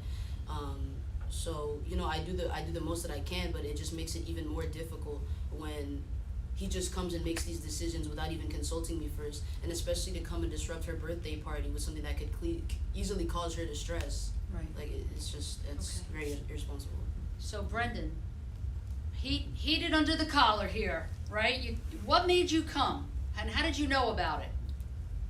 So, you know, I do the most that I can, but it just makes it even more difficult when he just comes and makes these decisions without even consulting me first, and especially to come and disrupt her birthday party with something that could easily cause her distress. Right. Like, it's very irresponsible. So Brendan, heated under the collar here, right? What made you come, and how did you know about it?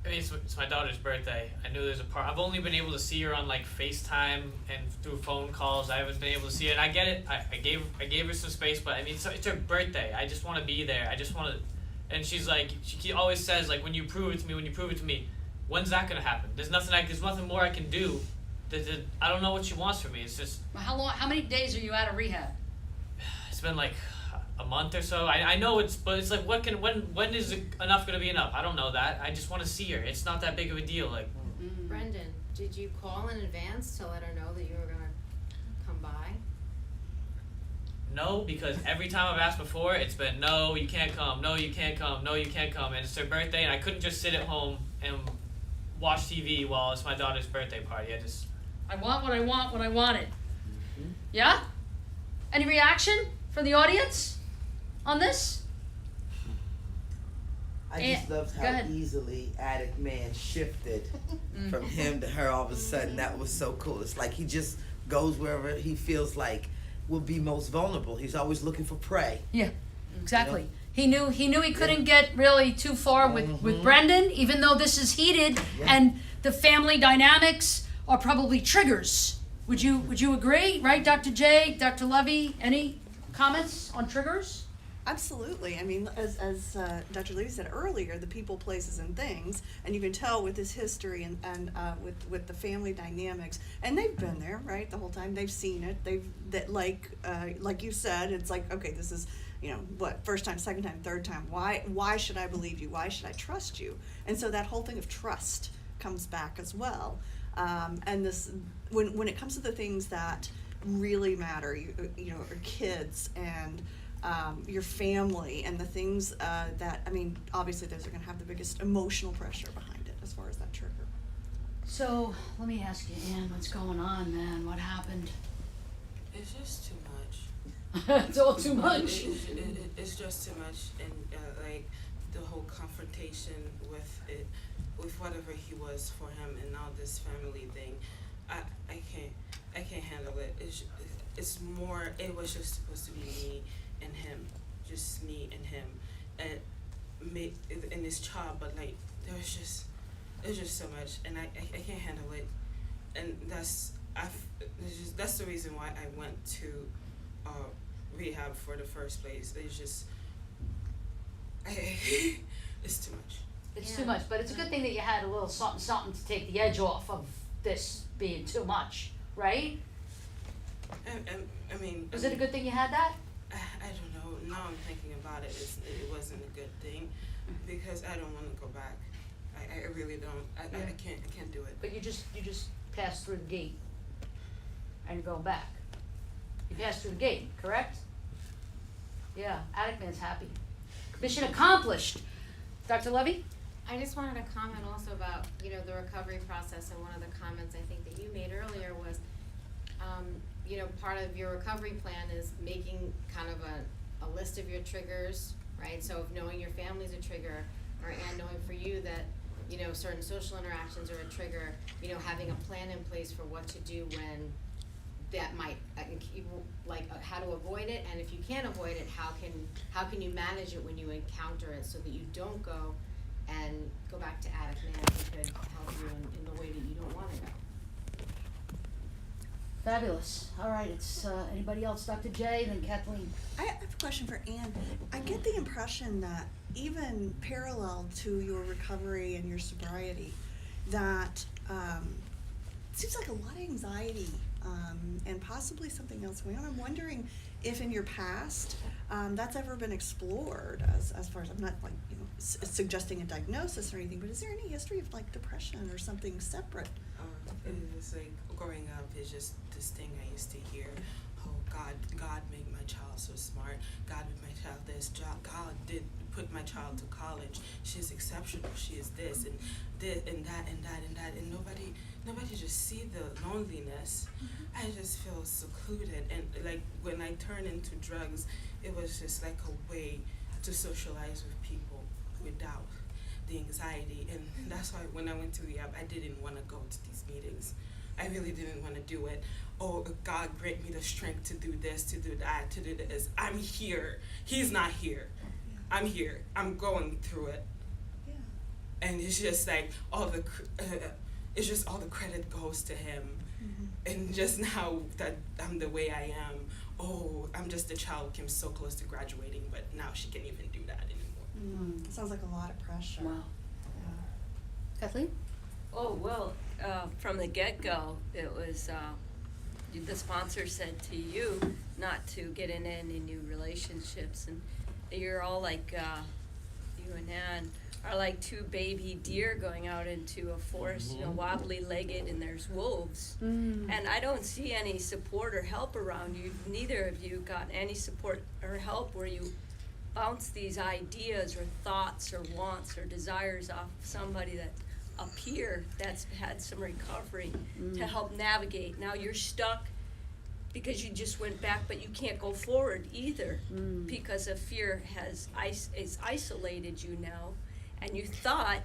I mean, it's my daughter's birthday. I knew there's a part. I've only been able to see her on like FaceTime and through phone calls. I haven't been able to see her, and I get it. I gave her some space, but I mean, it's her birthday. I just want to be there. I just want to. And she's like, she always says, like, when you prove it to me, when's that gonna happen? There's nothing more I can do. I don't know what she wants from me. It's just. How many days are you out of rehab? It's been like a month or so. I know but it's like, when is enough gonna be enough? I don't know that. I just want to see her. It's not that big of a deal. Like. Brendan, did you call in advance to let her know that you were gonna come by? No, because every time I've asked before, it's been, no, you can't come, no, you can't come, no, you can't come, and it's her birthday, and I couldn't just sit at home and watch TV while it's my daughter's birthday party. I want what I want when I want it. Yeah? Any reaction from the audience on this? I just loved go how ahead. easily Addict Man shifted from him to her all of a sudden. That was so cool. It's like he just goes wherever he feels like will be most vulnerable. He's always looking for prey. Yeah, exactly. You know? He knew he couldn't get really too far with Brendan, even though this is heated and the family dynamics are probably triggers. Would you agree, right, Dr. J, Dr. Levy? Any comments on triggers? Absolutely. I mean, as Dr. Levy said earlier, the people, places, and things, and you can tell with his history and with the family dynamics, and they've been there, right, the whole time. They've seen it. Like you said, it's like, okay, this is, what, first time, second time, third time. Why should I believe you? Why should I trust you? And so that whole thing of trust comes back as well. And this, when it comes to the things that really matter, or kids and your family and the things that, I mean, obviously those are going to have the biggest emotional pressure behind it as far as that trigger. So, let me ask you, Ann, what's going on, man? What happened? It's just too much. It's all too much. It's just too much, and like the whole confrontation with whatever he was for him, and now this family thing, I can't handle it. It's more. It was just supposed to be me and him, just me and him, and me and his child. But like there's just so much, and I can't handle it, and that's the reason why I went to rehab for the first place. It's just it's too much. It's too much, but it's a good thing that you had a little something to take the edge off of this being too much, right? I mean, Was it a good thing you had that? I don't know. Now I'm thinking about it. It wasn't a good thing because I don't want to go back. I really don't. I can't do it. But you just passed through the gate and you're going back. You passed through the gate, correct? Yeah, Addict Man's happy. Mission accomplished. Dr. Levy? I just wanted to comment also about, the recovery process, and one of the comments I think that you made earlier was, part of your recovery plan is making kind of a list of your triggers, right? So if knowing your family's a trigger, and knowing for you that, certain social interactions are a trigger, having a plan in place for what to do when that might, how to avoid it, and if you can't avoid it, how can you manage it when you encounter it so that you don't go and go back to Addict Man if it could help you in the way that you don't want to go. Fabulous. All right, it's anybody else? Dr. J, then Kathleen. I have a question for Ann. I get the impression that even parallel to your recovery and your sobriety, that it seems like a lot of anxiety and possibly something else going on. I'm wondering if in your past that's ever been explored as far as, I'm not suggesting a diagnosis or anything, but is there any history of depression or something separate? It was like growing up, it's just this thing I used to hear. Oh, God made my child so smart. God made my child this. God did put my child to college. She's exceptional. She is this and this and that and that and that. And nobody just see the loneliness. I just feel secluded. And like when I turned into drugs, it was just like a way to socialize with people without the anxiety. And that's why when I went to rehab, I didn't want to go to these meetings. I really didn't want to do it. Oh, God grant me the strength to do this, to do that, to do this. I'm here. He's not here. Yeah. I'm here. I'm going through it. Yeah. And it's just like it's just all the credit goes to him. Mm-hmm. And just now that I'm the way I am, I'm just a child who came so close to graduating, but now she can't even do that anymore. Sounds like a lot of pressure. Wow. Yeah. Kathleen? Oh, well, from the get-go, it was, the sponsor said to you not to get in any new relationships, and you're all like, you and Ann are like two baby deer going out into a forest, wobbly-legged, and there's wolves. And I don't see any support or help around you. Neither of you got any support or help where you bounce these ideas or thoughts or wants or desires off somebody that a peer that's had some recovery to help navigate. Now you're stuck because you just went back, but you can't go forward either because of fear has is isolated you now, and you thought,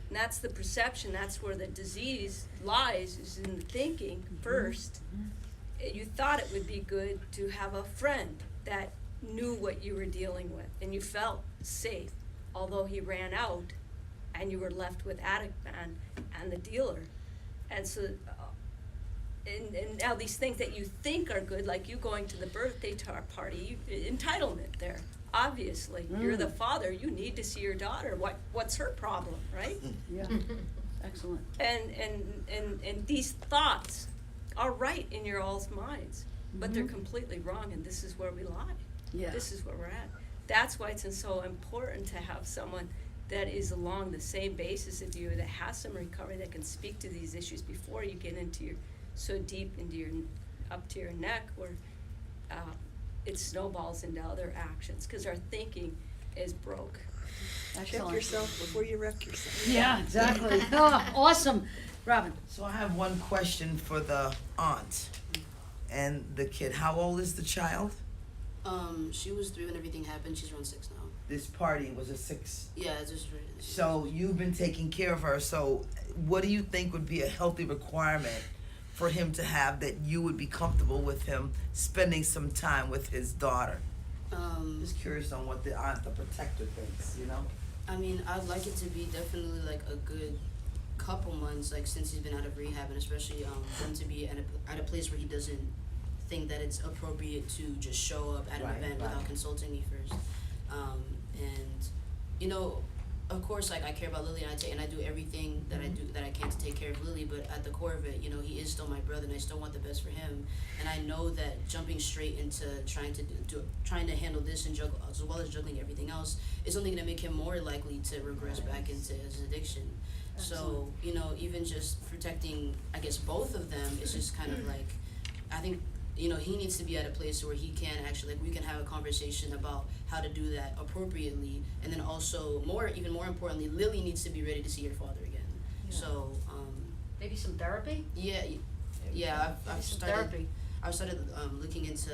and that's the perception, that's where the disease lies, is in the thinking first. You thought it would be good to have a friend that knew what you were dealing with, and you felt safe, although he ran out, and you were left with Addict Man and the dealer. And so, and now these things that you think are good, like you going to the birthday party, entitlement there. Obviously, you're the father. You need to see your daughter. What's her problem, right? Yeah. Excellent. And these thoughts are right in your all's minds, but they're completely wrong, and this is where we lie. Yeah. This is where we're at. That's why it's so important to have someone that is along the same basis of you, that has some recovery, that can speak to these issues before you get into your so deep into your up to your neck, where it snowballs into other actions, because our thinking is broke. Check yourself before you wreck yourself. Yeah, exactly. Oh, awesome. Robin. So I have one question for the aunt and the kid. How old is the child? She was 3 when everything happened. She's around 6 now. This party was a 6. Yeah, it's just. So you've been taking care of her. So what do you think would be a healthy requirement for him to have, that you would be comfortable with him spending some time with his daughter? Just curious on what the aunt, the protector, thinks, you know? I mean, I'd like it to be definitely like a good couple months, like since he's been out of rehab, and especially for him to be at a place where he doesn't think that it's appropriate to just show up at an event without consulting me first. And you know, of course, like I care about Lily, and I do everything that I can to take care of Lily. But at the core of it, you know, he is still my brother, and I still want the best for him. And I know that jumping straight into trying to handle this and juggle, as well as juggling everything else, is only going to make him more likely to regress back into his addiction. So, you know, even just protecting, I guess, both of them is just kind of like, I think, you know, he needs to be at a place where he can actually, like, we can have a conversation about how to do that appropriately. And then also, even more importantly, Lily needs to be ready to see her father again. Yeah. So, maybe some therapy? Yeah, I've started looking into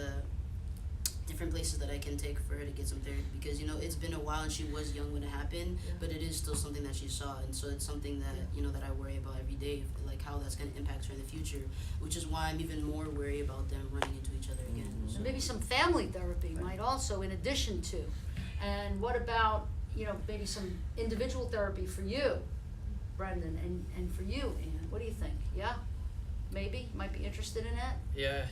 different places that I can take for her to get some therapy, because, you know, it's been a while and she was young when it happened, but it is still something that she saw, and so it's something that, you know, that I worry about every day, like how that's going to impact her in the future, which is why I'm even more worried about them running into each other again. So maybe some family therapy might also, in addition to. And what about, you know, maybe some individual therapy for you, Brendan, and for you, Ann? What do you think? Yeah? Maybe? You might be interested in it? Yeah,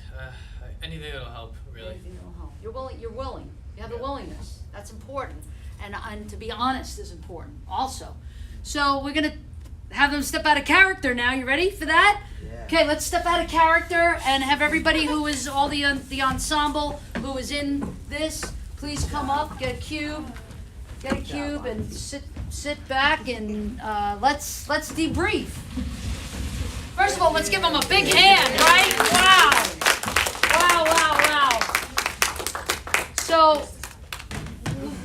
anything that'll help, really. Anything that'll help. You're willing. You have the willingness. That's important. And to be honest is important also. So we're gonna have them step out of character now. You ready for that? Yeah. Okay, let's step out of character and have everybody who is all the ensemble who is in this, please come up, get a cube, and sit back, and let's debrief. First of all, let's give them a big hand, right? Wow. So,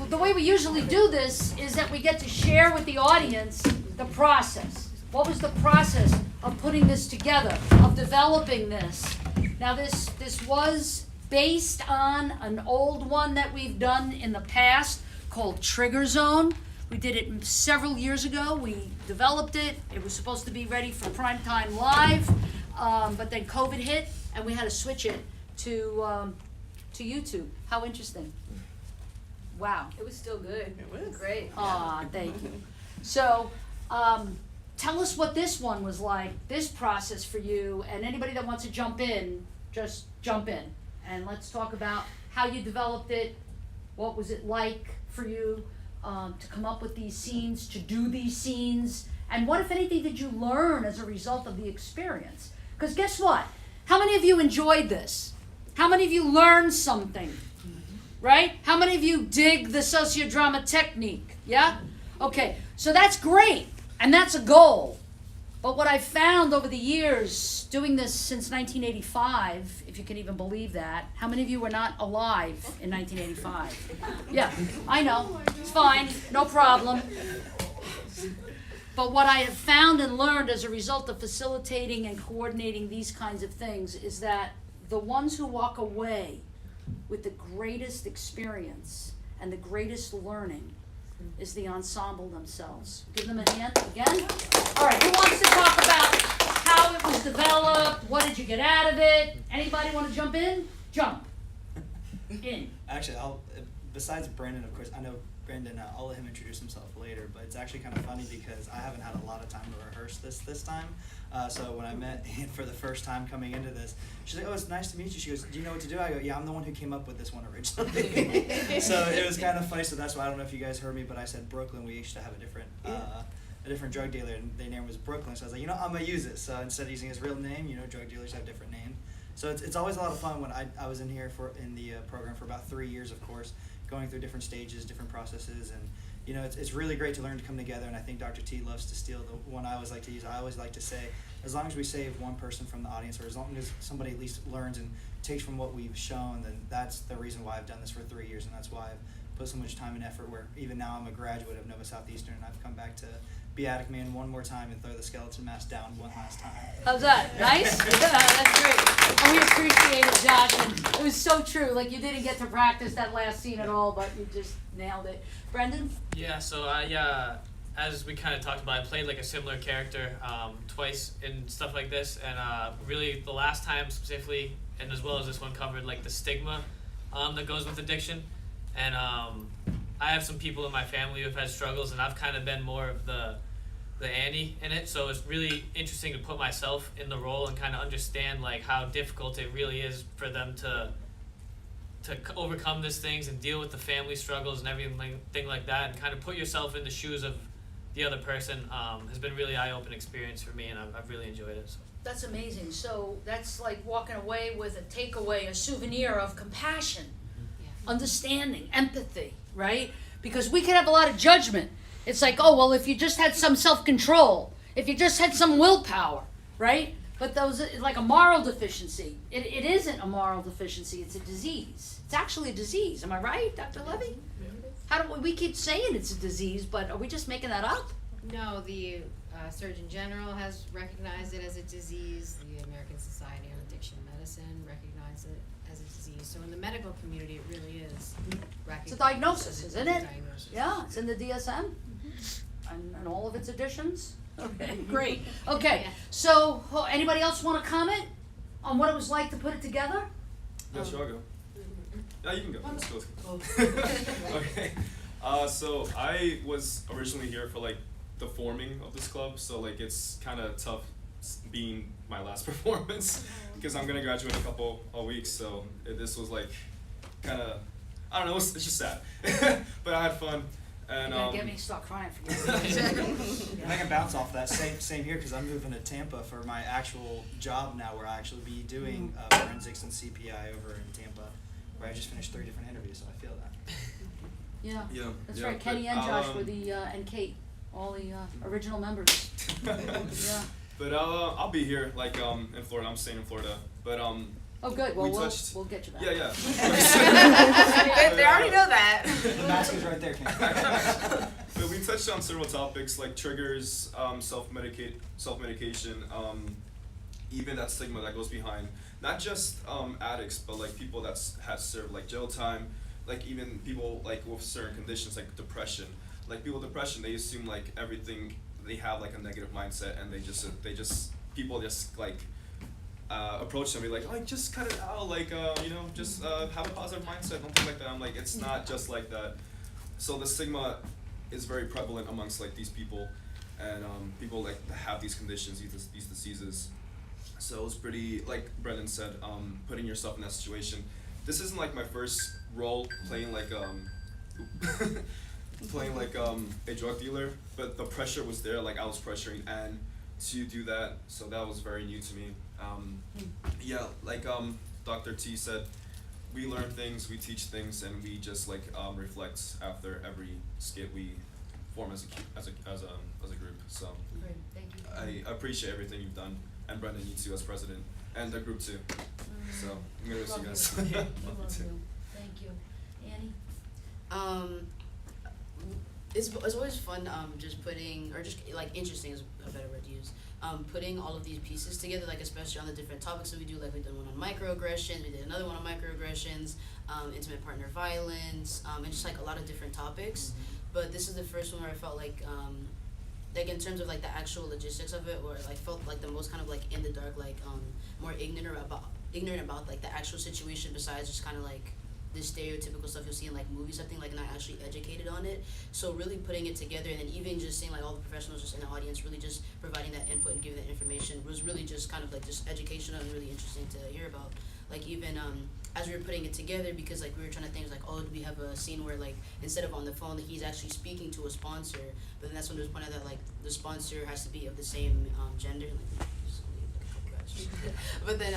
the way we usually do this is that we get to share with the audience the process. What was the process of putting this together, of developing this? Now, this was based on an old one that we've done in the past called Trigger Zone. We did it several years ago. We developed it. It was supposed to be ready for primetime live, but then COVID hit, and we had to switch it to YouTube. How interesting. Wow. It was still good. It was. Great. Aw, thank you. So, tell us what this one was like, this process for you, and anybody that wants to jump in, just jump in. And let's talk about how you developed it, what was it like for you to come up with these scenes, to do these scenes, and what, if anything, did you learn as a result of the experience? Because guess what? How many of you enjoyed this? How many of you learned something? Right? How many of you dig the sociodrama technique? Yeah? Okay, so that's great, and that's a goal. But what I've found over the years, doing this since 1985, if you can even believe that, how many of you were not alive in 1985? Yeah, I know, it's fine, no problem. But what I have found and learned as a result of facilitating and coordinating these kinds of things is that the ones who walk away with the greatest experience and the greatest learning is the ensemble themselves. Give them a hand again. All right, who wants to talk about how it was developed? What did you get out of it? Anybody want to jump in? Jump in. Actually, besides Brandon, of course, I know Brandon, I'll let him introduce himself later, but it's actually kind of funny because I haven't had a lot of time to rehearse this time. So when I met Anne for the first time coming into this, she's like, "Oh, it's nice to meet you." She goes, "Do you know what to do?" I go, "Yeah, I'm the one who came up with this one originally." So it was kind of funny. So that's why I don't know if you guys heard me, but I said Brooklyn. We used to have a different drug dealer, and their name was Brooklyn. So I was like, I'm gonna use it. So instead of using his real name, drug dealers have different names. So it's always a lot of fun. When I was in here in the program for about 3 years, of course, going through different stages, different processes, and it's really great to learn to come together. And I think Dr. T loves to steal the one I always like to use. I always like to say, as long as we save one person from the audience, or as long as somebody at least learns and takes from what we've shown, then that's the reason why I've done this for 3 years, and that's why I've put so much time and effort. Where even now I'm a graduate of Nova Southeastern, and I've come back to be Attic Man one more time and throw the skeleton mask down one last time. How's that? Nice? Yeah, that's great. And we appreciate it, Josh. And it was so true. Like, you didn't get to practice that last scene at all, but you just nailed it. Brendan? Yeah, so as we kind of talked about, I played like a similar character twice in stuff like this, and really the last time specifically, and as well as this one, covered like the stigma that goes with addiction. And I have some people in my family who've had struggles, and I've kind of been more of the Annie in it, so it's really interesting to put myself in the role and kind of understand like how difficult it really is for them to overcome these things and deal with the family struggles and everything like that, and kind of put yourself in the shoes of the other person has been a really eye-opening experience for me, and I've really enjoyed it. So. That's amazing. So that's like walking away with a takeaway, a souvenir of compassion, understanding, empathy, right? Because we could have a lot of judgment. It's like, oh, well, if you just had some self-control, if you just had some willpower, right? But those, like a moral deficiency. It isn't a moral deficiency, it's a disease. It's actually a disease. Am I right, Dr. Levy? How do we keep saying it's a disease, but are we just making that up? No, the Surgeon General has recognized it as a disease. The American Society on Addiction Medicine recognized it as a disease. So in the medical community, it really is recognized. It's a diagnosis, isn't it? Diagnosis. Yeah, it's in the DSM. And all of its additions. Okay, great. Okay, so anybody else want to comment on what it was like to put it together? Yeah, sure, I'll go. Yeah, you can go. Let's go. Okay. So I was originally here for like the forming of this club, so like it's kind of tough being my last performance because I'm gonna graduate in a couple of weeks. So this was like kind of, I don't know, it's just sad, but I had fun. And you're gonna get me to start crying for you. I can bounce off that same here because I'm moving to Tampa for my actual job now, where I actually be doing forensics and CPI over in Tampa, where I just finished 3 different interviews, so I feel that. Yeah, that's right. Kenny and Josh were and Kate, all the original members. Yeah. But I'll be here like in Florida. I'm staying in Florida, but Oh, good. Well, we'll get you back. Yeah. They already know that. The mask is right there, Ken. But we touched on several topics like triggers, self-medication, even that stigma that goes behind not just addicts, but like people that's had served like jail time, like even people like with certain conditions like depression. Like people with depression, they assume like everything, they have like a negative mindset, and people just like approach them and be like, oh, just cut it out, like just have a positive mindset, something like that. I'm like, it's not just like that. So the stigma is very prevalent amongst like these people, and people like have these conditions, these diseases. So it was pretty, like Brendan said, putting yourself in that situation. This isn't like my first role playing like a drug dealer, but the pressure was there. Like I was pressuring Anne to do that, so that was very new to me. Like Dr. T said, we learn things, we teach things, and we just like reflect after every skit we form as a group. So Great, thank you. I appreciate everything you've done, and Brendan, you too as president, and the group too. So I'm gonna miss you guys. Love you. Thank you, Annie. it's always fun just putting, or just like interesting is a better word to use, putting all of these pieces together, like especially on the different topics that we do. Like we did one on microaggressions, we did another one on microaggressions, intimate partner violence, and just like a lot of different topics. But this is the first one where I felt like in terms of like the actual logistics of it, where I like felt like the most kind of like in the dark, like more ignorant about like the actual situation, besides just kind of like the stereotypical stuff you'll see in like movies, something like not actually educated on it. So really putting it together, and then even just seeing like all the professionals just in the audience really just providing that input and giving that information was really just kind of like just educational and really interesting to hear about. Like even as we were putting it together, because like we were trying to think like, oh, do we have a scene where like instead of on the phone that he's actually speaking to a sponsor, but then that's when it was pointed out that like the sponsor has to be of the same gender. Like, but then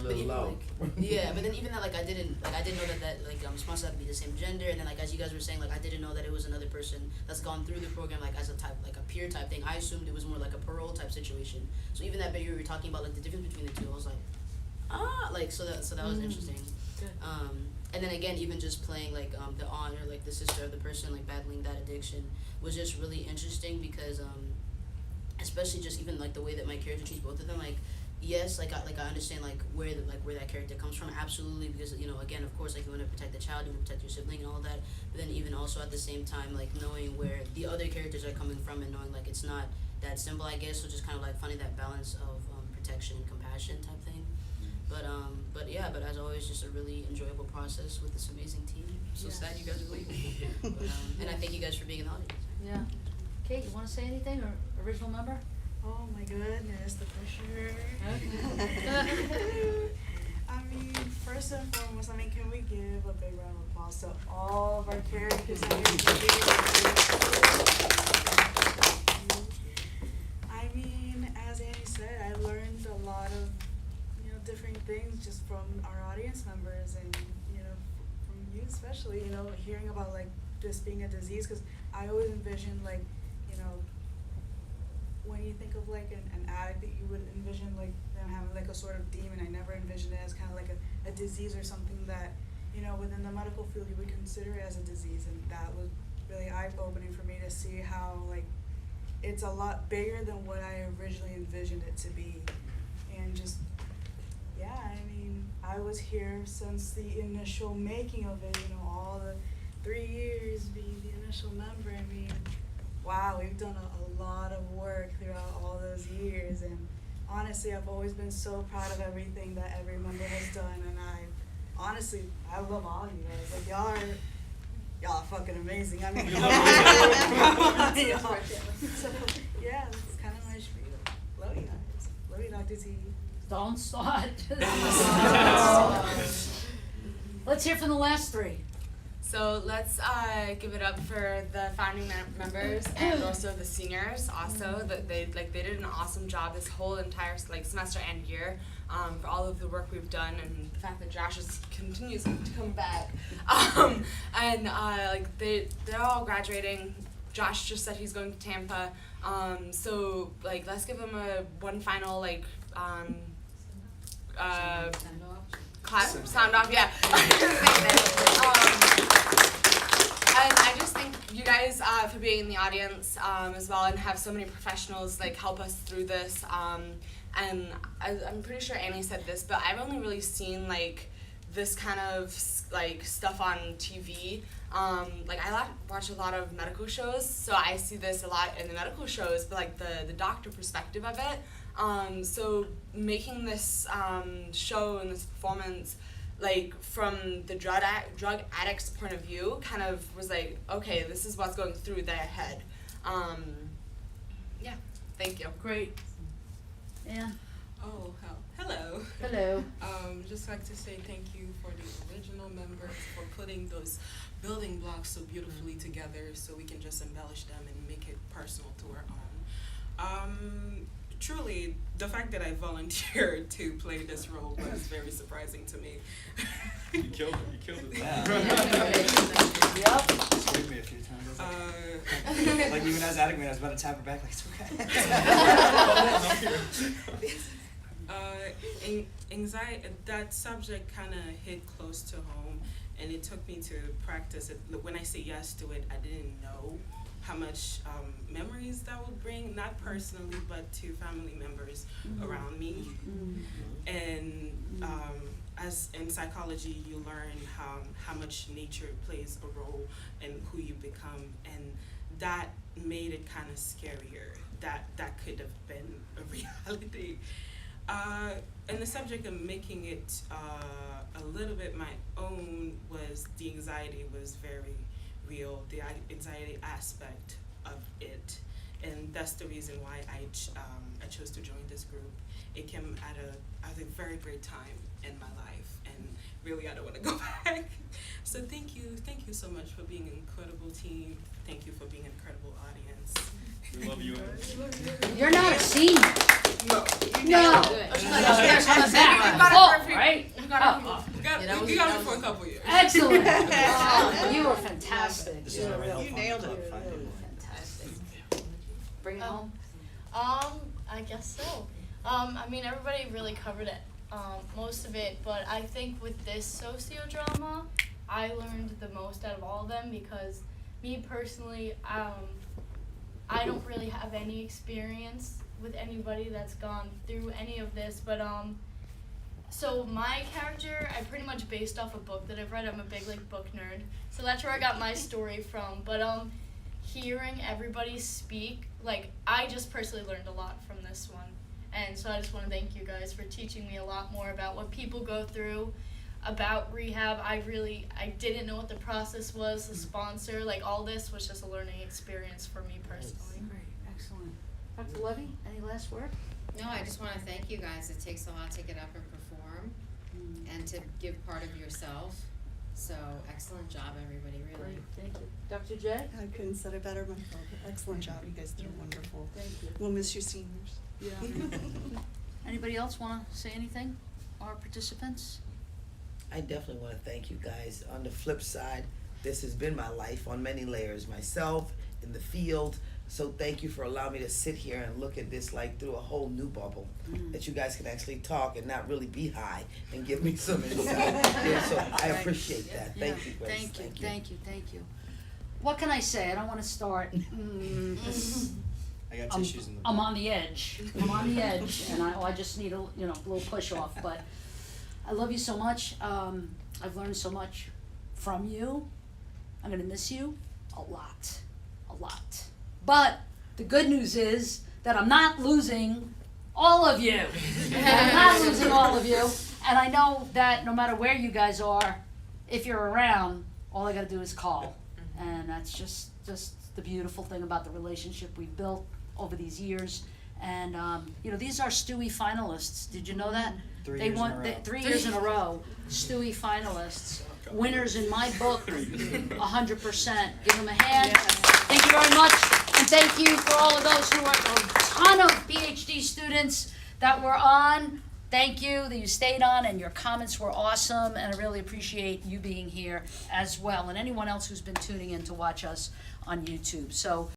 but even, like, yeah, but then even that like I didn't know that sponsor had to be the same gender, and then like as you guys were saying, like I didn't know that it was another person that's gone through the program like as a type, like a peer type thing. I assumed it was more like a parole type situation. So even that bit you were talking about like the difference between the two, I was like, like so that was interesting. And then again, even just playing like the aunt or like the sister of the person like battling that addiction was just really interesting, because especially just even like the way that my character treats both of them, like yes, like I understand like where that character comes from, absolutely, because you know, again, of course, like you want to protect the child, you want to protect your sibling and all that, but then even also at the same time like knowing where the other characters are coming from, and knowing like it's not that simple, I guess. So just kind of like finding that balance of protection and compassion type thing. But as always, just a really enjoyable process with this amazing team. So sad you guys are leaving. And I thank you guys for being in the audience. Yeah. Kate, you want to say anything, or original member? Oh my goodness, the pressure. I mean, first and foremost, I mean, can we give a big round of applause to all of our characters out here? I mean, as Annie said, I learned a lot of, different things just from our audience members, and, from you especially, hearing about, like, this being a disease, because I always envisioned, like, when you think of like an addict, that you would envision like them having like a sort of demon. I never envisioned it as kind of like a disease or something that, within the medical field you would consider it as a disease, and that was really eye-opening for me to see how like it's a lot bigger than what I originally envisioned it to be. And just, yeah, I mean, I was here since the initial making of it, all the 3 years being the initial member. I mean, wow, we've done a lot of work throughout all those years, and honestly, I've always been so proud of everything that every member has done, and I love all of you guys. Like, y'all are fucking amazing. I mean, so, yeah, that's kind of my spiel. Love you guys. Love you, Dr. T. Don't start. Let's hear from the last three. So let's give it up for the founding members and also the seniors. Also, that they did an awesome job this whole entire semester and year, for all of the work we've done, and the fact that Josh continues to come back. They're all graduating. Josh just said he's going to Tampa. So let's give him one final clap, sound off, yeah. And I just thank you guys for being in the audience as well, and have so many professionals help us through this. And I'm pretty sure Annie said this, but I've only really seen this kind of stuff on TV. I watch a lot of medical shows, so I see this a lot in the medical shows, but the doctor perspective of it. So making this show and this performance from the drug addict's point of view kind of was okay, this is what's going through their head. Yeah, thank you. Great. Yeah. Oh, hello. Hello. Just like to say thank you for the original members for putting those building blocks so beautifully together, so we can just embellish them and make it personal to our own. Truly, the fact that I volunteered to play this role was very surprising to me. You killed it. You killed it. Yep. Screwed me a few times. Even as addict, I was about to tap her back, it's okay. Anxiety, that subject kind of hit close to home, and it took me to practice it. When I say yes to it, I didn't know how much memories that would bring, not personally, but to family members around me. And as in psychology, you learn how much nature plays a role in who you become, and that made it kind of scarier. That could have been a reality. And the subject of making it a little bit my own was the anxiety was very real, the anxiety aspect of it. And that's the reason why I chose to join this group. It came at a very great time in my life, and really I don't want to go back. So thank you so much for being an incredible team. Thank you for being an incredible audience. We love you. You're not a senior. No. No. Right? You got it for a couple years. Excellent. Oh, you were fantastic. You nailed it. Fantastic. Bring it home. I guess so. I mean, everybody really covered it, most of it, but I think with this sociodrama, I learned the most out of all of them because me personally, I don't really have any experience with anybody that's gone through any of this, but so my character, I pretty much based off a book that I've read. I'm a big book nerd, so that's where I got my story from. But hearing everybody speak, I just personally learned a lot from this one, and so I just want to thank you guys for teaching me a lot more about what people go through, about rehab. I didn't know what the process was, the sponsor, all this was just a learning experience for me personally. Great, excellent. Dr. Levy, any last word? No, I just want to thank you guys. It takes a lot to get up and perform and to give part of yourself. So excellent job, everybody, really. Great, thank you. Dr. J? I couldn't said it better myself. Excellent job. You guys did wonderful. Thank you. We'll miss you seniors. Yeah. Anybody else want to say anything? Our participants? I definitely want to thank you guys. On the flip side, this has been my life on many layers, myself, in the field. So thank you for allowing me to sit here and look at this through a whole new bubble, that you guys can actually talk and not really be high and give me some insight. So I appreciate that. Thank you, Grace. Thank you. What can I say? I don't want to start. I got tissues in the I'm on the edge. I'm on the edge, and I just need a little push off. But I love you so much. I've learned so much from you. I'm gonna miss you a lot. But the good news is that I'm not losing all of you. I'm not losing all of you. And I know that no matter where you guys are, if you're around, all I gotta do is call. And that's just the beautiful thing about the relationship we've built over these years. And these are Stewie finalists. Did you know that? 3 years in a row. 3 years in a row, Stewie finalists. Winners in my book, 100%. Give them a hand. Thank you very much. And thank you for all of those who are, a ton of PhD students that were on. Thank you that you stayed on, and your comments were awesome, and I really appreciate you being here as well, and anyone else who's been tuning in to watch us on YouTube. So